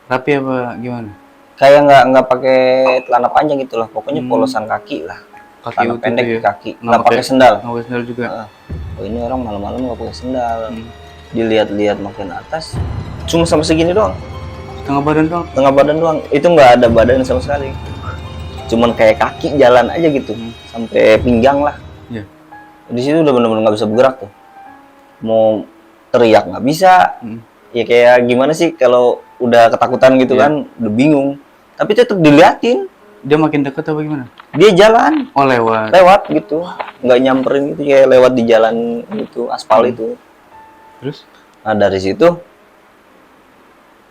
Rapi apa gimana?
kayak nggak pakai celana panjang gitu lah, pokoknya polosan kaki lah,
Kaki
celana
utuh
pendek
tuh ya?
kaki, nggak pakai sendal.
Nggak pakai sendal juga.
Oh ini orang malam-malam nggak pakai sendal. Dilihat-lihat makin atas, cuma sama segini doang.
Setengah badan doang.
Tengah badan doang, itu nggak ada badan sama sekali, cuman kayak kaki jalan aja gitu, sampai pinggang lah.
Iya.
Di situ udah bener-bener nggak bisa bergerak tuh, mau teriak nggak bisa. Ya kayak gimana sih kalau udah ketakutan gitu kan, udah bingung, tapi tetap diliatin.
Dia makin deket apa gimana?
Dia jalan
Oh lewat.
gitu, nggak nyamperin gitu, kayak lewat di jalan gitu, aspal itu.
Terus?
Nah dari situ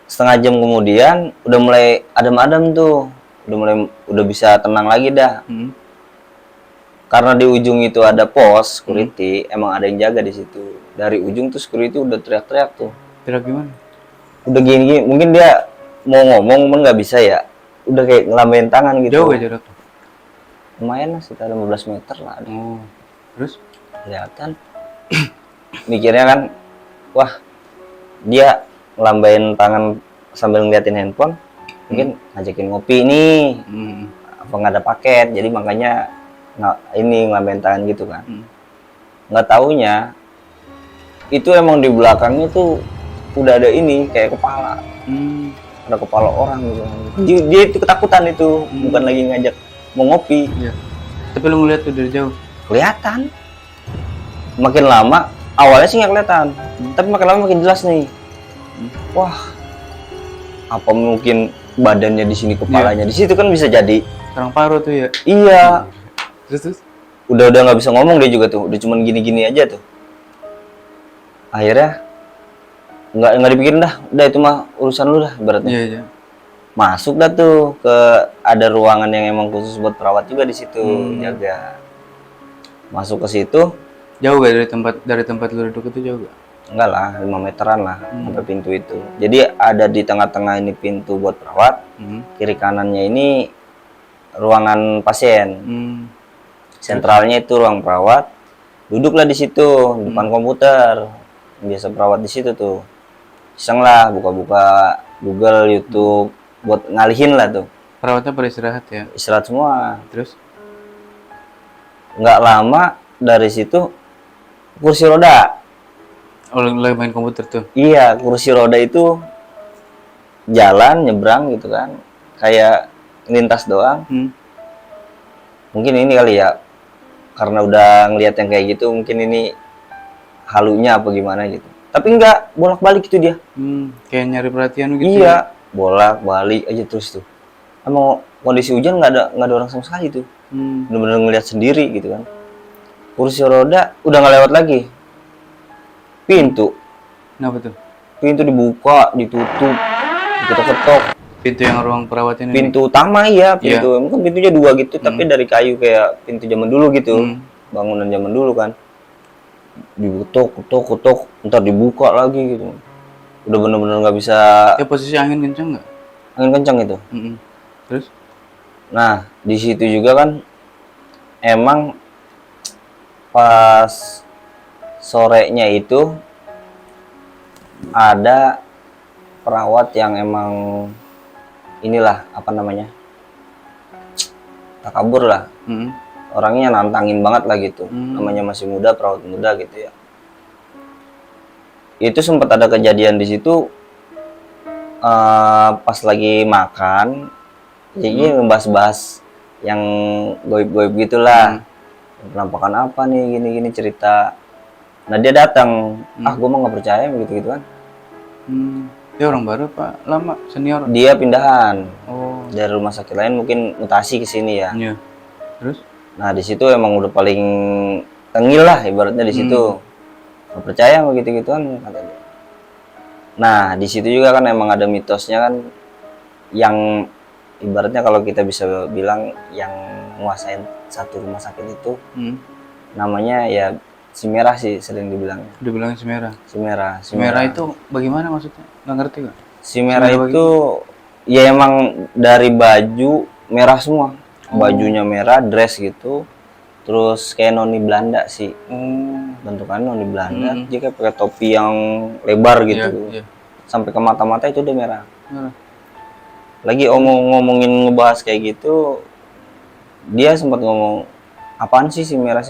setengah jam kemudian udah mulai adem-adem tuh, udah bisa tenang lagi dah. Karena di ujung itu ada pos security, emang ada yang jaga di situ. Dari ujung tuh security udah teriak-teriak tuh.
Teriak gimana?
Udah gini, mungkin dia mau ngomong cuman nggak bisa ya. Udah kayak ngelambain tangan gitu.
Jauh gak jaraknya?
Lumayan lah, sekitar 15 meter lah.
Oh. Terus?
Kelihatan. Mikirnya kan, wah dia ngelambain tangan sambil ngeliatin handphone, mungkin ngajakin ngopi nih, apa nggak ada paket, jadi makanya ini ngelambain tangan gitu kan. Nggak taunya itu emang di belakangnya tuh udah ada ini kayak kepala, ada kepala orang gitu. Dia itu ketakutan itu, bukan lagi ngajak mau ngopi.
Iya. Tapi lu ngeliat tuh dari jauh?
Kelihatan. Makin lama, awalnya sih nggak kelihatan, tapi makin lama makin jelas nih. Wah, apa mungkin badannya di sini, kepalanya di situ, kan bisa jadi.
Sarang paru tuh ya?
Iya.
Terus?
Udah nggak bisa ngomong dia juga tuh, udah cuman gini-gini aja tuh. Akhirnya nggak dipikirin dah, udah itu mah urusan lu dah ibaratnya.
Iya.
Masuk dah tuh ke ada ruangan yang emang khusus buat perawat juga di situ, jaga. Masuk ke situ.
Jauh gak dari tempat lu duduk itu, jauh gak?
Enggak lah, 5 meteran lah sampai pintu itu. Jadi ada di tengah-tengah ini pintu buat perawat, kiri kanannya ini ruangan pasien. Sentralnya itu ruang perawat. Duduklah di situ, depan komputer. Biasa perawat di situ tuh. Iseng lah buka-buka Google, YouTube buat ngalihin lah tuh.
Perawatnya pada istirahat ya?
Istirahat semua.
Terus?
Nggak lama dari situ kursi roda.
Oh, lagi main komputer tuh?
Iya, kursi roda itu jalan, nyebrang gitu kan. Kayak lintas doang. Mungkin ini kali ya, karena udah ngeliat yang kayak gitu, mungkin ini halunya apa gimana gitu. Tapi enggak, bolak-balik itu dia.
Kayak nyari perhatian gitu.
Iya, bolak-balik aja terus tuh. Emang kondisi hujan nggak ada orang sama sekali tuh. Bener-bener ngeliat sendiri gitu kan. Kursi roda udah nggak lewat lagi. Pintu.
Kenapa tuh?
pintu dibuka, ditutup, diketok-ketok.
Pintu yang ruang perawat ini.
Pintu utama iya, pintu mungkin pintunya 2 gitu, tapi dari kayu kayak pintu zaman dulu gitu. Bangunan zaman dulu kan. Diketok, ketok, ntar dibuka lagi gitu. Udah bener-bener nggak bisa.
Ya posisi angin kencang nggak?
Angin kencang itu.
Terus?
Nah, di situ juga kan emang pas sorenya itu ada perawat yang emang inilah apa namanya, takabur lah. Orangnya nantangin banget lah gitu. Namanya masih muda, perawat muda gitu ya. Itu sempat ada kejadian di situ pas lagi makan, jadi ngebahas-bahas yang goib-goib gitulah. Penampakan apa nih, gini-gini cerita. Nah dia datang, gue mah nggak percaya begitu kan.
Dia orang baru pak, lama senior.
Dia pindahan
Oh.
dari rumah sakit lain, mungkin mutasi ke sini ya.
Iya. Terus?
Nah di situ emang udah paling tengil lah ibaratnya di situ. Nggak percaya sama gitu-gituan kata dia. Nah di situ juga kan emang ada mitosnya kan, yang ibaratnya kalau kita bisa bilang yang nguasain satu rumah sakit itu namanya ya si merah sih sering dibilangnya.
Dibilangnya si merah.
Si merah.
Si merah itu bagaimana maksudnya? Nggak ngerti gak?
Si merah itu ya emang dari baju merah semua. Bajunya merah, dress gitu. Terus kayak noni Belanda sih. Bentukannya noni Belanda. Dia kayak pakai topi yang lebar gitu.
Iya.
Sampai ke mata-mata itu udah merah. Lagi ngomongin ngebahas kayak gitu, dia sempat ngomong, apaan sih si merah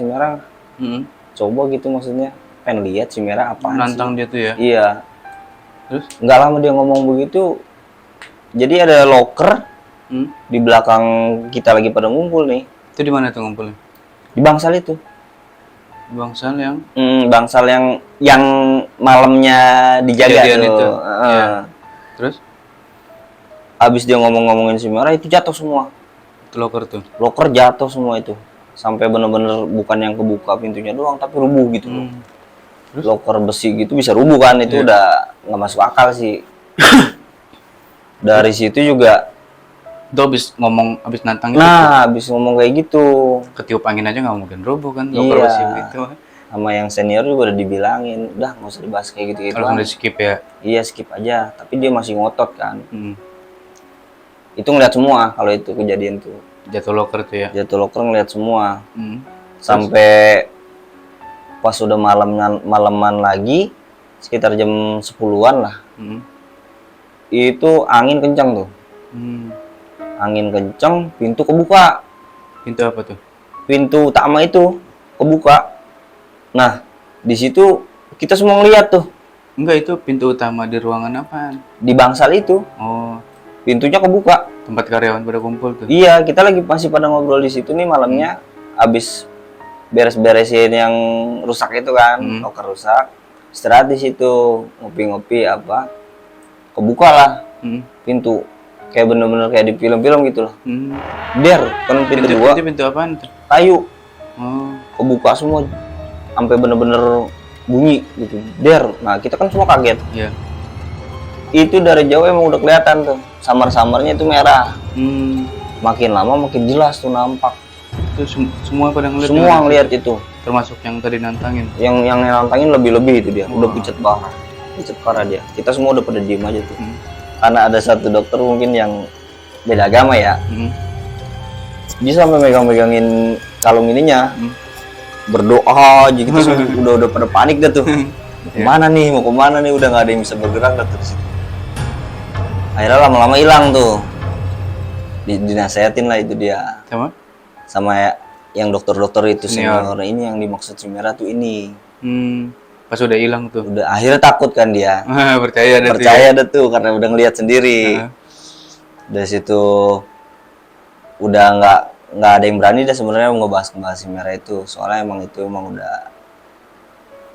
coba gitu, maksudnya pengen lihat si merah apaan
nantang
sih.
dia tuh ya.
Iya.
Terus
nggak lama dia ngomong begitu, jadi ada loker di belakang kita lagi pada ngumpul nih.
Itu di mana tuh ngumpulnya?
Di bangsal itu.
Bangsal yang
Bangsal yang malamnya dijaga
kejadian
tuh.
itu. Iya. Terus
abis dia ngomongin si merah itu jatuh semua.
itu loker tuh.
Loker jatuh semua itu. Sampai bener-bener bukan yang kebuka pintunya doang, tapi rubuh gitu loh.
Terus?
Loker besi gitu bisa rubuh kan, itu udah nggak masuk akal sih. Dari situ juga.
Itu abis nantang itu.
Nah, abis ngomong kayak gitu.
Ketiup angin aja nggak mungkin roboh kan, loker besi gitu.
Sama yang senior juga udah dibilangin, udah nggak usah dibahas kayak gitu.
Langsung di skip ya.
Iya skip aja, tapi dia masih ngotot kan. Itu ngeliat semua kalau itu kejadian tuh.
Jatuh loker tuh ya.
Jatuh loker ngeliat semua. Sampai pas udah malaman lagi, sekitar jam 10-an lah. Itu angin kencang tuh. Angin kencang, pintu kebuka.
Pintu apa tuh?
Pintu utama itu kebuka. Nah, di situ kita semua ngeliat tuh.
Enggak, itu pintu utama di ruangan apaan?
Di bangsal itu.
Oh,
Pintunya kebuka.
tempat karyawan pada kumpul tuh.
Iya, kita lagi masih pada ngobrol di situ nih malamnya. Abis beres-beresin yang rusak itu kan, loker rusak. Istirahat di situ, ngopi-ngopi apa. Kebuka lah pintu. Kayak bener-bener kayak di film-film gitu loh. Der, kan pintu dua.
Pintu apaan tuh?
Kayu.
Oh,
Kebuka semua. Sampai bener-bener bunyi gitu. Der. Nah, kita kan semua kaget.
iya.
Itu dari jauh emang udah kelihatan tuh. Samar-samarnya itu merah. Makin lama makin jelas tuh nampak.
Itu semua pada ngeliat.
Semua ngeliat itu.
Termasuk yang tadi nantangin.
Yang nantangin lebih-lebih itu dia. Udah pucat parah. Pucat parah dia. Kita semua udah pada diem aja tuh. Karena ada satu dokter mungkin yang beda agama ya. Dia sampai megang-megangin kalung ininya. Berdoa aja gitu. udah pada panik dah tuh. Mau kemana nih? Mau kemana nih? Udah nggak ada yang bisa bergerak dah terus. Akhirnya lama-lama hilang tuh. Dinasehatin lah itu dia. Sama yang dokter-dokter itu senior. Ini yang dimaksud si merah tuh ini.
Pas udah hilang tuh.
Udah akhirnya takut kan dia.
Percaya
dah tuh karena udah ngelihat sendiri. Dari situ udah nggak ada yang berani dah sebenarnya ngebahas si merah itu. Soalnya emang udah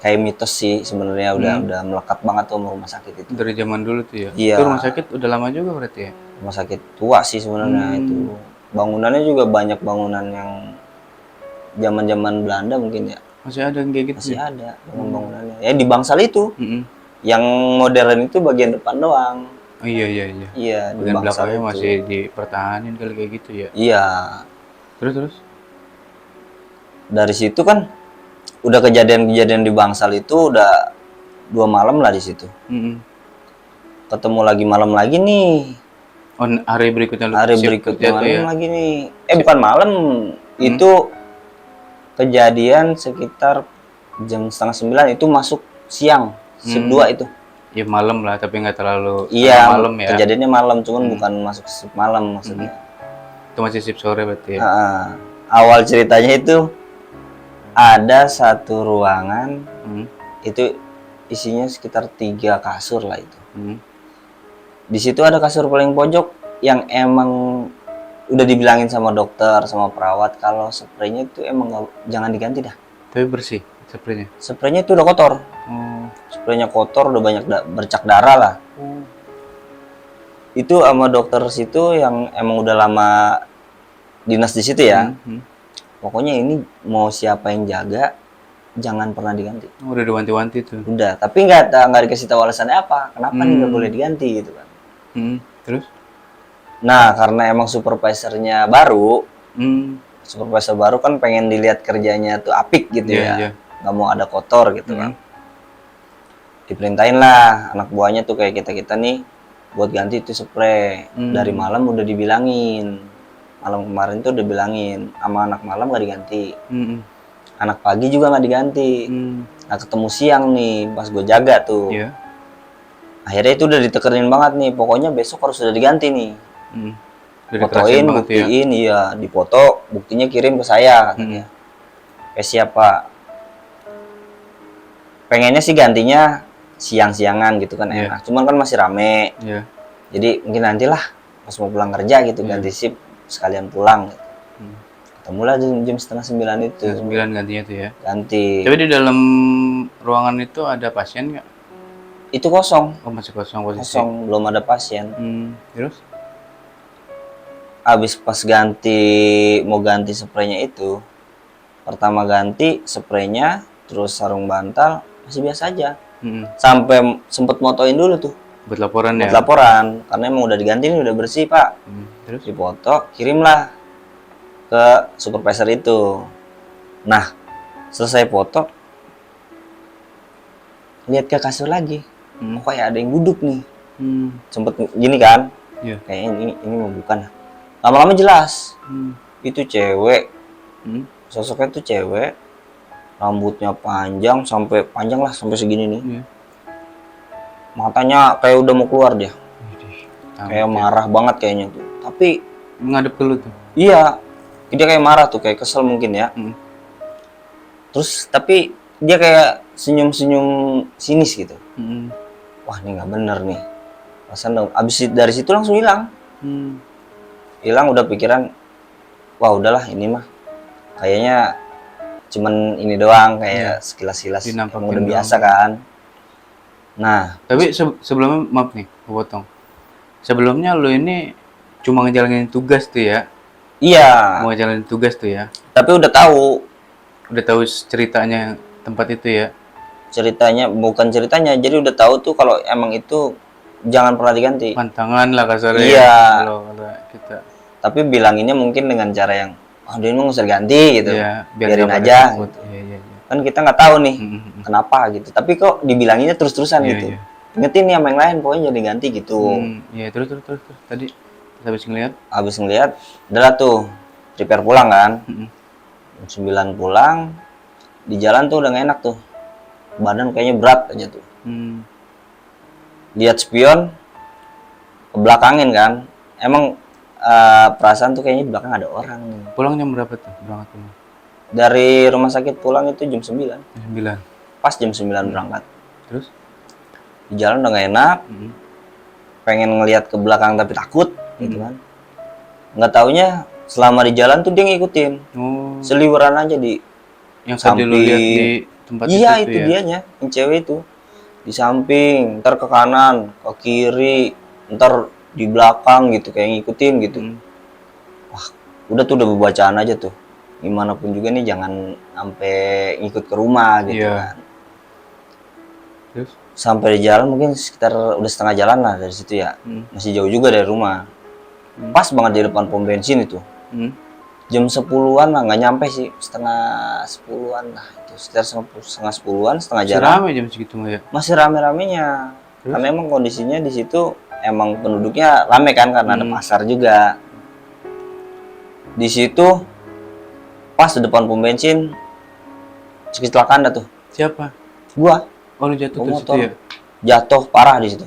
kayak mitos sih sebenarnya, udah melekat banget tuh sama rumah sakit itu.
Dari zaman dulu tuh ya.
Iya.
Itu rumah sakit udah lama juga berarti ya.
Rumah sakit tua sih sebenarnya itu. Bangunannya juga banyak bangunan yang zaman-zaman Belanda mungkin ya.
Masih ada yang kayak gitu.
Masih ada bangunannya. Ya di bangsal itu. Yang modern itu bagian depan doang.
Oh iya iya iya.
Iya, di
Bagian
bangsal
belakangnya
itu.
masih dipertahanin kali kayak gitu ya.
Iya.
Terus.
Dari situ kan udah kejadian-kejadian di bangsal itu udah 2 malam lah di situ.
Mm-mm.
Ketemu lagi malam lagi nih.
Oh, hari berikutnya lu
Hari
shift
berikutnya
kerja tuh ya.
malam lagi nih. Bukan malam. Itu kejadian sekitar jam 8:30 itu masuk siang. Shift 2 itu.
Ya malam lah, tapi nggak terlalu
Iya,
malam ya.
kejadiannya malam, cuman bukan masuk shift malam maksudnya.
Itu masih shift sore berarti ya.
Awal ceritanya itu ada satu ruangan, itu isinya sekitar 3 kasur lah itu. Di situ ada kasur paling pojok yang emang udah dibilangin sama dokter, sama perawat kalau spraynya itu emang jangan diganti dah.
Tapi bersih spraynya.
Spraynya itu udah kotor. Spraynya kotor, udah banyak bercak darah lah. Itu sama dokter situ yang emang udah lama dinas di situ ya. Pokoknya ini mau siapa yang jaga, jangan pernah diganti.
Udah diwanti-wanti tuh.
Udah, tapi nggak dikasih tahu alasannya apa, kenapa nih nggak boleh diganti gitu kan.
Terus?
Nah, karena emang supervisornya baru, supervisor baru kan pengen dilihat kerjanya tuh apik gitu ya, nggak mau ada kotor gitu kan. Diperintahin lah anak buahnya tuh kayak kita nih buat ganti itu spray. Dari malam udah dibilangin, malam kemarin tuh udah bilangin sama anak malam nggak diganti, anak pagi juga nggak diganti. Nah ketemu siang nih pas gue jaga tuh, akhirnya itu udah ditekerin banget nih, pokoknya besok harus sudah diganti nih. Fotoin, buktiin, iya dipoto, buktinya kirim ke saya katanya. Siapa? Pengennya sih gantinya siang-siangan gitu kan enak. Cuman kan masih rame. Jadi mungkin nantilah pas mau pulang kerja gitu ganti shift sekalian pulang. Gitu. Ketemulah jam 8:30 itu.
9 gantinya tuh ya.
Ganti.
Tapi di dalam ruangan itu ada pasien nggak?
Itu kosong.
Oh masih kosong posisi.
Kosong, belum ada pasien.
Terus?
Abis pas mau ganti spraynya itu, pertama ganti spraynya, terus sarung bantal masih biasa aja. Sampai sempet motoin dulu tuh.
Buat laporan ya?
Buat laporan, karena emang udah diganti nih, udah bersih pak.
Terus?
Dipoto, kirimlah ke supervisor itu. Nah, selesai foto, lihat ke kasur lagi. Kok kayak ada yang duduk nih. Sempet gini kan, kayaknya ini mau bukan. Lama-lama jelas, itu cewek, sosoknya tuh cewek, rambutnya panjang lah sampai segini nih. Matanya kayak udah mau keluar dia, kayak marah banget kayaknya tuh. Tapi
ngadep ke lu tuh?
Iya, dia kayak marah tuh, kayak kesel mungkin ya. Terus tapi dia kayak senyum-senyum sinis gitu. Wah ini nggak bener nih. Perasaan abis dari situ langsung hilang. Hilang, udah pikiran, wah udahlah ini mah kayaknya cuman ini doang, kayak sekilas-sekilas yang udah biasa kan. Nah
tapi sebelumnya maaf nih potong, sebelumnya lu ini cuma ngejalanin tugas tuh ya?
Iya,
mau ngejalanin tugas tuh ya,
tapi udah tahu
ceritanya tempat itu ya?
Bukan ceritanya, jadi udah tahu tuh kalau emang itu jangan pernah diganti.
Pantangan lah kasarnya.
Iya.
Kalau kita.
Tapi bilanginnya mungkin dengan cara yang, dia nggak usah ganti gitu.
Iya,
biarin aja. Gitu.
Iya.
Kan kita nggak tahu nih kenapa gitu. Tapi kok dibilanginnya terus-terusan gitu.
Iya.
Ingetin nih sama yang lain, pokoknya jadi ganti gitu.
Iya, terus. Tadi habis ngeliat?
Habis ngeliat, udah tuh prepare pulang kan. Jam 9 pulang, di jalan tuh udah gak enak tuh. Badan kayaknya berat aja tuh. Lihat spion, kebelakangin kan. Emang perasaan tuh kayaknya di belakang ada orang nih.
Pulang jam berapa tuh? Berangkat pulang?
Dari rumah sakit pulang itu jam 9.
Jam 9?
Pas jam 9 berangkat.
Terus?
Di jalan udah gak enak. Pengen ngelihat ke belakang tapi takut gitu kan. Nggak taunya selama di jalan tuh dia ngikutin. Seliweran aja di
yang
samping.
Tadi lu lihat di tempat
iya,
itu ya?
Dianya, yang cewek itu. Di samping, ntar ke kanan, ke kiri, ntar di belakang gitu, kayak ngikutin gitu. Wah, udah tuh udah bacaan aja tuh. Gimana pun juga nih jangan sampai ngikut ke rumah gitu kan.
Terus?
Sampai di jalan mungkin sekitar udah setengah jalan lah dari situ ya. Masih jauh juga dari rumah. Pas banget di depan pom bensin itu. Jam 10-an lah, nggak nyampe sih, setengah 10-an lah itu, sekitar setengah 10-an, setengah
Masih
jalan.
rame jam segitu mah ya?
Masih rame-ramenya. Karena emang kondisinya di situ emang penduduknya rame kan, karena ada pasar juga. Di situ pas di depan pom bensin kecelakaan dah tuh.
Siapa?
Gua
Oh, lu jatuh
Gua
ke situ
motor.
ya?
jatuh parah di situ.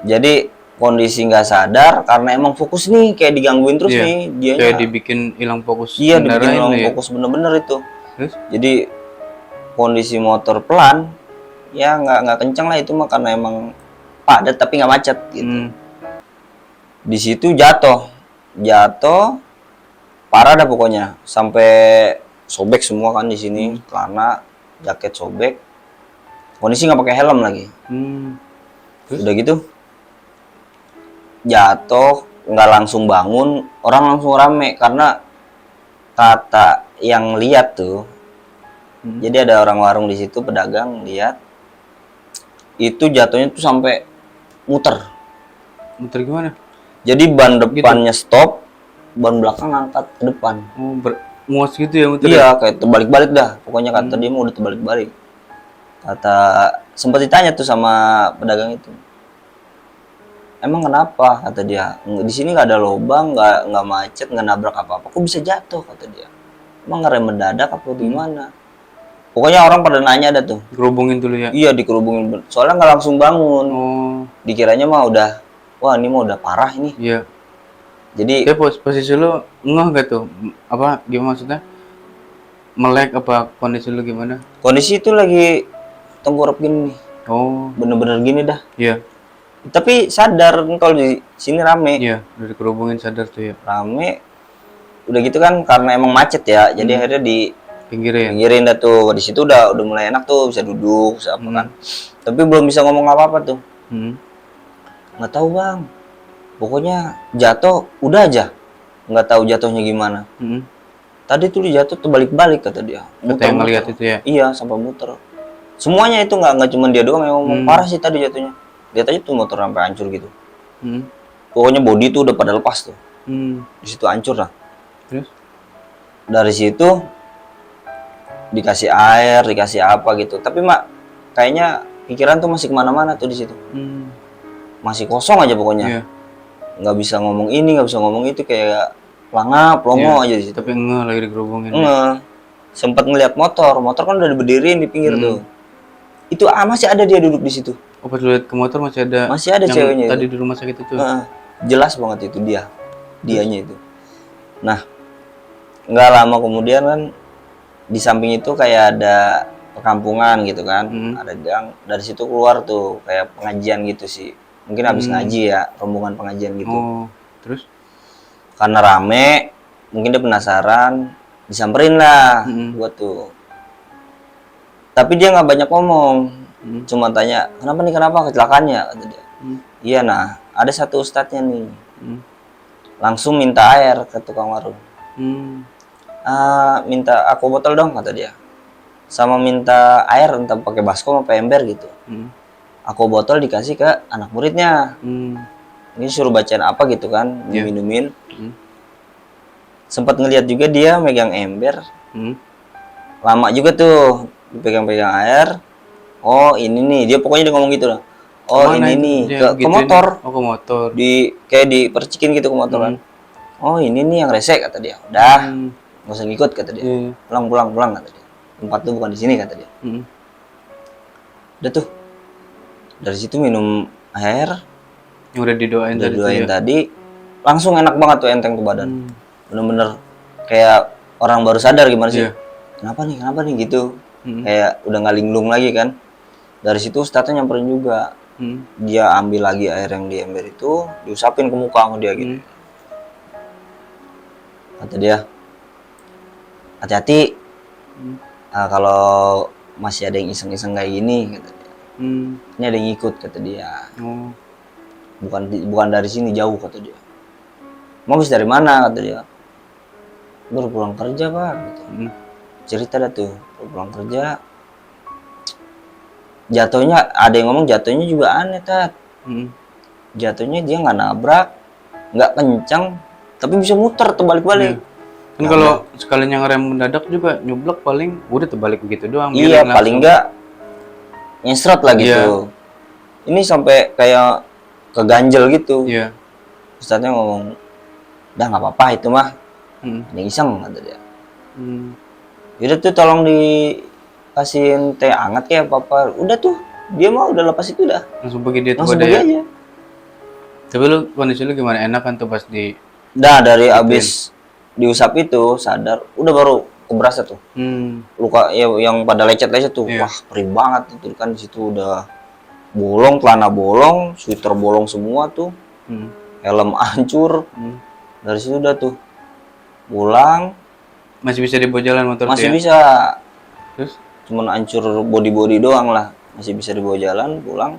Jadi kondisi nggak sadar karena emang fokus nih, kayak digangguin terus
Iya.
nih dianya.
Kayak dibikin hilang fokus
Iya, dibikin
kendaraan
hilang
lu ya?
fokus bener-bener itu.
Terus?
Jadi kondisi motor pelan, ya nggak kenceng lah itu mah, karena emang padat tapi nggak macet gitu. Di situ jatuh parah dah pokoknya, sampai sobek semua kan di sini, celana, jaket sobek. Kondisi nggak pakai helm lagi. Udah gitu jatuh, nggak langsung bangun, orang langsung rame karena kata yang lihat tuh. Jadi ada orang warung di situ, pedagang lihat itu jatuhnya tuh sampai muter.
Muter gimana?
Jadi ban depannya stop, ban belakang angkat ke depan.
Oh, muas gitu ya muter?
Iya, kayak terbalik-balik dah. Pokoknya kata dia mau udah terbalik-balik. Kata sempat ditanya tuh sama pedagang itu. Emang kenapa? Kata dia. Di sini nggak ada lubang, nggak macet, nggak nabrak apa-apa. Kok bisa jatuh? Kata dia. Emang ngerem mendadak apa gimana? Pokoknya orang pada nanya ada tuh.
Dikerubungin dulu ya?
Iya, dikerubungin. Soalnya nggak langsung bangun.
Oh.
Dikiranya mah udah, wah ini mah udah parah ini.
Iya.
Jadi
Dia posisi lu ngeh gak tuh? Apa gimana maksudnya? Melek apa kondisi lu gimana?
kondisi itu lagi tengkurap gini nih.
Oh.
Bener-bener gini dah.
Iya.
Tapi sadar kalau di sini rame.
Iya, udah dikerubungin sadar tuh ya.
Rame. Udah gitu kan karena emang macet ya. Jadi akhirnya
Pinggirin.
pinggirin dah tuh. Di situ udah mulai enak tuh, bisa duduk, bisa apa kan. Tapi belum bisa ngomong apa-apa tuh. Nggak tahu, Bang. Pokoknya jatuh udah aja. Nggak tahu jatuhnya gimana. Tadi tuh dia jatuh terbalik-balik kata dia.
Kata yang ngeliat itu ya?
Iya, sampai muter. Semuanya itu nggak cuma dia doang yang ngomong, parah sih tadi jatuhnya. Lihat aja tuh motor sampai hancur gitu. Pokoknya bodi tuh udah pada lepas tuh. Di situ hancur lah.
Terus?
Dari situ dikasih air, dikasih apa gitu. Tapi mak kayaknya pikiran tuh masih kemana-mana tuh di situ. Masih kosong aja pokoknya.
Iya.
Nggak bisa ngomong ini, nggak bisa ngomong itu, kayak pelangap, longo aja di situ.
Tapi ngeh lagi dikerubungin.
Sempet ngeliat motor kan udah diberdiriin di pinggir tuh. Itu masih ada dia duduk di situ.
Oh, pas lu liat ke motor masih ada yang
ceweknya
tadi
itu.
di rumah sakit itu.
Jelas banget itu dianya itu. Nah, nggak lama kemudian kan di samping itu kayak ada perkampungan gitu kan, ada gang. Dari situ keluar tuh kayak pengajian gitu sih. Mungkin habis ngaji ya, rombongan pengajian gitu.
Oh, terus?
Karena rame, mungkin dia penasaran, disamperin lah buat tuh. Tapi dia nggak banyak ngomong, cuma tanya, kenapa kecelakaannya, kata dia. Iya, nah ada satu ustadznya nih, langsung minta air ke tukang warung. Minta aku botol dong, kata dia. Sama minta air entah pakai baskom apa ember gitu. Aku botol dikasih ke anak muridnya. Ini suruh bacaan apa gitu kan, diminumin. Sempat ngeliat juga dia megang ember. Lama juga tuh dipegang-pegang air. Oh ini nih, dia pokoknya dia ngomong gitu lah. Oh
Kemana
ini nih ke
gituin?
motor.
Oh, ke motor.
Kayak dipercikin gitu ke motor kan. Oh ini nih yang resek, kata dia. Udah, nggak usah ngikut, kata dia. Pulang kata dia. Tempat tuh bukan di sini, kata dia. Udah tuh. Dari situ minum air.
Yang udah didoain
tadi. Langsung enak banget tuh, enteng tuh badan. Bener-bener kayak orang baru sadar gimana sih. Kenapa nih gitu. Kayak udah nggak linglung lagi kan. Dari situ ustadznya nyamperin juga. Dia ambil lagi air yang di ember itu, diusapin ke muka sama dia gitu. Kata dia, hati-hati. Kalau masih ada yang iseng-iseng kayak gini, kata dia. Ini ada yang ikut, kata dia. Bukan dari sini, jauh, kata dia. Mau habis dari mana, kata dia. Baru pulang kerja, Pak, gitu. Cerita dah tuh, baru pulang kerja. jatuhnya ada yang ngomong jatuhnya juga aneh, Tat.
Mm.
Jatuhnya dia nggak nabrak, nggak kencang, tapi bisa muter terbalik-balik.
Kan kalau sekalinya ngerem mendadak juga nyublek paling udah terbalik begitu doang.
Iya,
miring
paling
langsung.
nggak nyesret lah gitu.
Iya.
Ini sampai kayak keganjel gitu.
Iya.
Ustadznya ngomong, udah nggak apa-apa itu mah,
Mm.
ada yang iseng kata dia.
Mm.
Udah tuh tolong dikasihin teh hangat kayak apa-apa. Udah tuh, dia mah udah lepas itu udah.
Langsung pergi dia tuh
Langsung
pada
pergi
ya.
aja.
Tapi lu kondisi lu gimana? Enak kan tuh pas di
Dah dari abis diusap itu sadar, udah baru keberasa tuh. Luka ya, yang pada lecet-lecet tuh.
Iya.
Wah, perih banget itu kan, di situ udah bolong, celana bolong, sweater bolong semua tuh. Helm hancur. Dari situ udah tuh pulang,
Masih bisa dibawa jalan motor
masih
tuh ya?
bisa,
Terus?
cuman hancur body doang lah, masih bisa dibawa jalan pulang.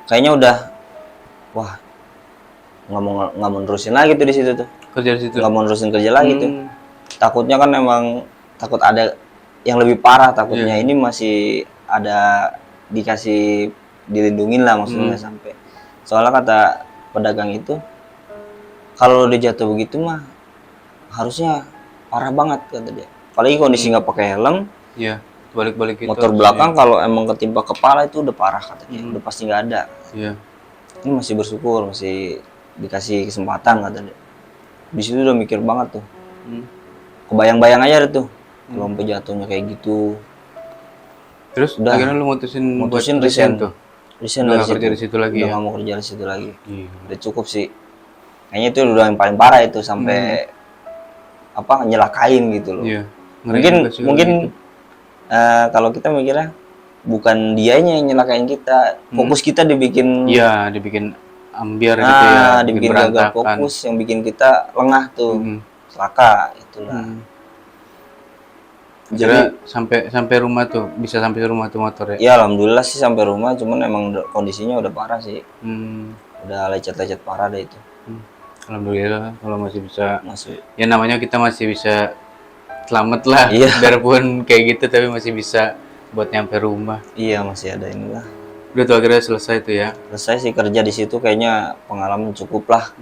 Kayaknya udah, wah nggak mau nerusin lagi tuh di situ tuh,
Kerja di situ?
nggak mau nerusin kerja lagi tuh. Takutnya kan emang takut ada yang lebih parah, takutnya ini masih ada dikasih dilindungin lah maksudnya sampai. Soalnya kata pedagang itu, kalau udah jatuh begitu mah harusnya parah banget kata dia. Apalagi kondisi nggak pakai helm,
Iya, balik-balik gitu.
motor belakang kalau emang ketimpa kepala itu udah parah katanya, udah pasti nggak ada.
Iya.
Ini masih bersyukur, masih dikasih kesempatan kata dia. Di situ udah mikir banget tuh, kebayang-bayang aja tuh, kalau sampai jatuhnya kayak gitu.
Terus
Udah.
akhirnya lu mutusin buat
Mutusin
resign
resign.
tuh?
Resign
Udah
dari
nggak kerja di situ lagi
udah
ya?
nggak mau kerja di situ lagi.
Iya.
Udah cukup sih. Kayaknya itu udah yang paling parah itu sampai apa nyelakain gitu loh.
Iya.
Mungkin kalau kita mikirnya bukan dianya yang nyelakain kita, fokus kita dibikin
Iya, dibikin ambiar gitu ya,
dibikin gagal fokus, yang bikin kita lengah tuh, celaka itulah.
Jadi sampai rumah tuh, bisa sampai rumah tuh motor ya?
Ya alhamdulillah sih sampai rumah, cuman emang kondisinya udah parah sih, udah lecet-lecet parah deh itu.
Alhamdulillah kalau masih bisa,
Masih.
ya namanya kita masih bisa selamat lah,
Iya.
biarpun kayak gitu tapi masih bisa buat nyampe rumah.
Iya masih ada inilah.
Udah tuh akhirnya selesai tuh ya?
Selesai sih kerja di situ, kayaknya pengalaman cukup lah.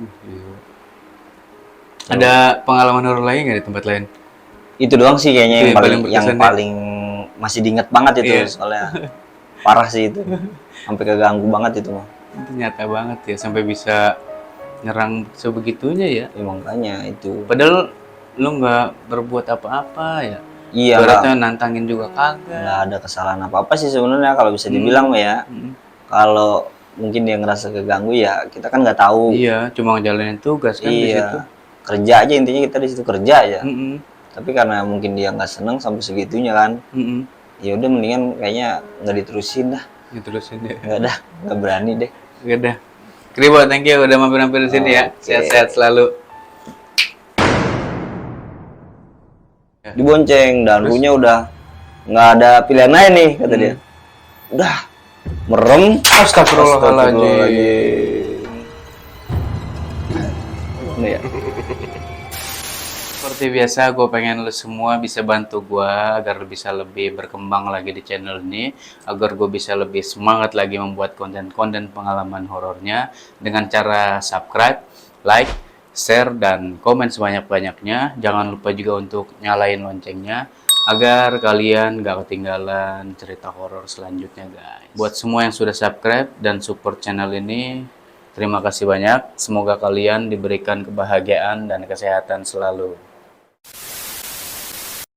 Ada pengalaman horor lain nggak di tempat lain?
Itu doang sih kayaknya
Itu
yang paling
berkesan ya?
paling masih diinget banget itu,
Iya.
soalnya parah sih itu, sampai keganggu banget itu mah.
Itu nyata banget ya, sampai bisa nyerang sebegitunya ya.
Ya, makanya itu.
Padahal lu nggak berbuat apa-apa ya.
Iya,
Ibaratnya nantangin juga kagak.
nggak ada kesalahan apa-apa sih sebenarnya kalau bisa dibilang mah ya. Kalau mungkin dia ngerasa keganggu ya kita kan nggak tahu.
Iya, cuma ngejalanin tugas kan di situ.
Iya, kerja aja intinya, kita di situ kerja aja.
Mm-mm.
Tapi karena mungkin dia nggak seneng sampai segitunya kan,
Mm-mm.
ya udah mendingan kayaknya nggak diterusin dah.
Diterusin ya.
Nggak berani deh.
Udah. Kribo, thank you udah mampir-mampir di sini ya.
Oke.
Sehat-sehat selalu.
Dibonceng, dan punya udah nggak ada pilihan lain nih kata dia. Udah merem.
Astagfirullahaladzim.
Ini ya.
Seperti biasa, gue pengen lu semua bisa bantu gue agar bisa lebih berkembang lagi di channel ini, agar gue bisa lebih semangat lagi membuat konten-konten pengalaman horornya dengan cara subscribe, like, share, dan komen sebanyak-banyaknya. Jangan lupa juga untuk nyalain loncengnya agar kalian gak ketinggalan cerita horor selanjutnya, guys. Buat semua yang sudah subscribe dan support channel ini, terima kasih banyak. Semoga kalian diberikan kebahagiaan dan kesehatan selalu.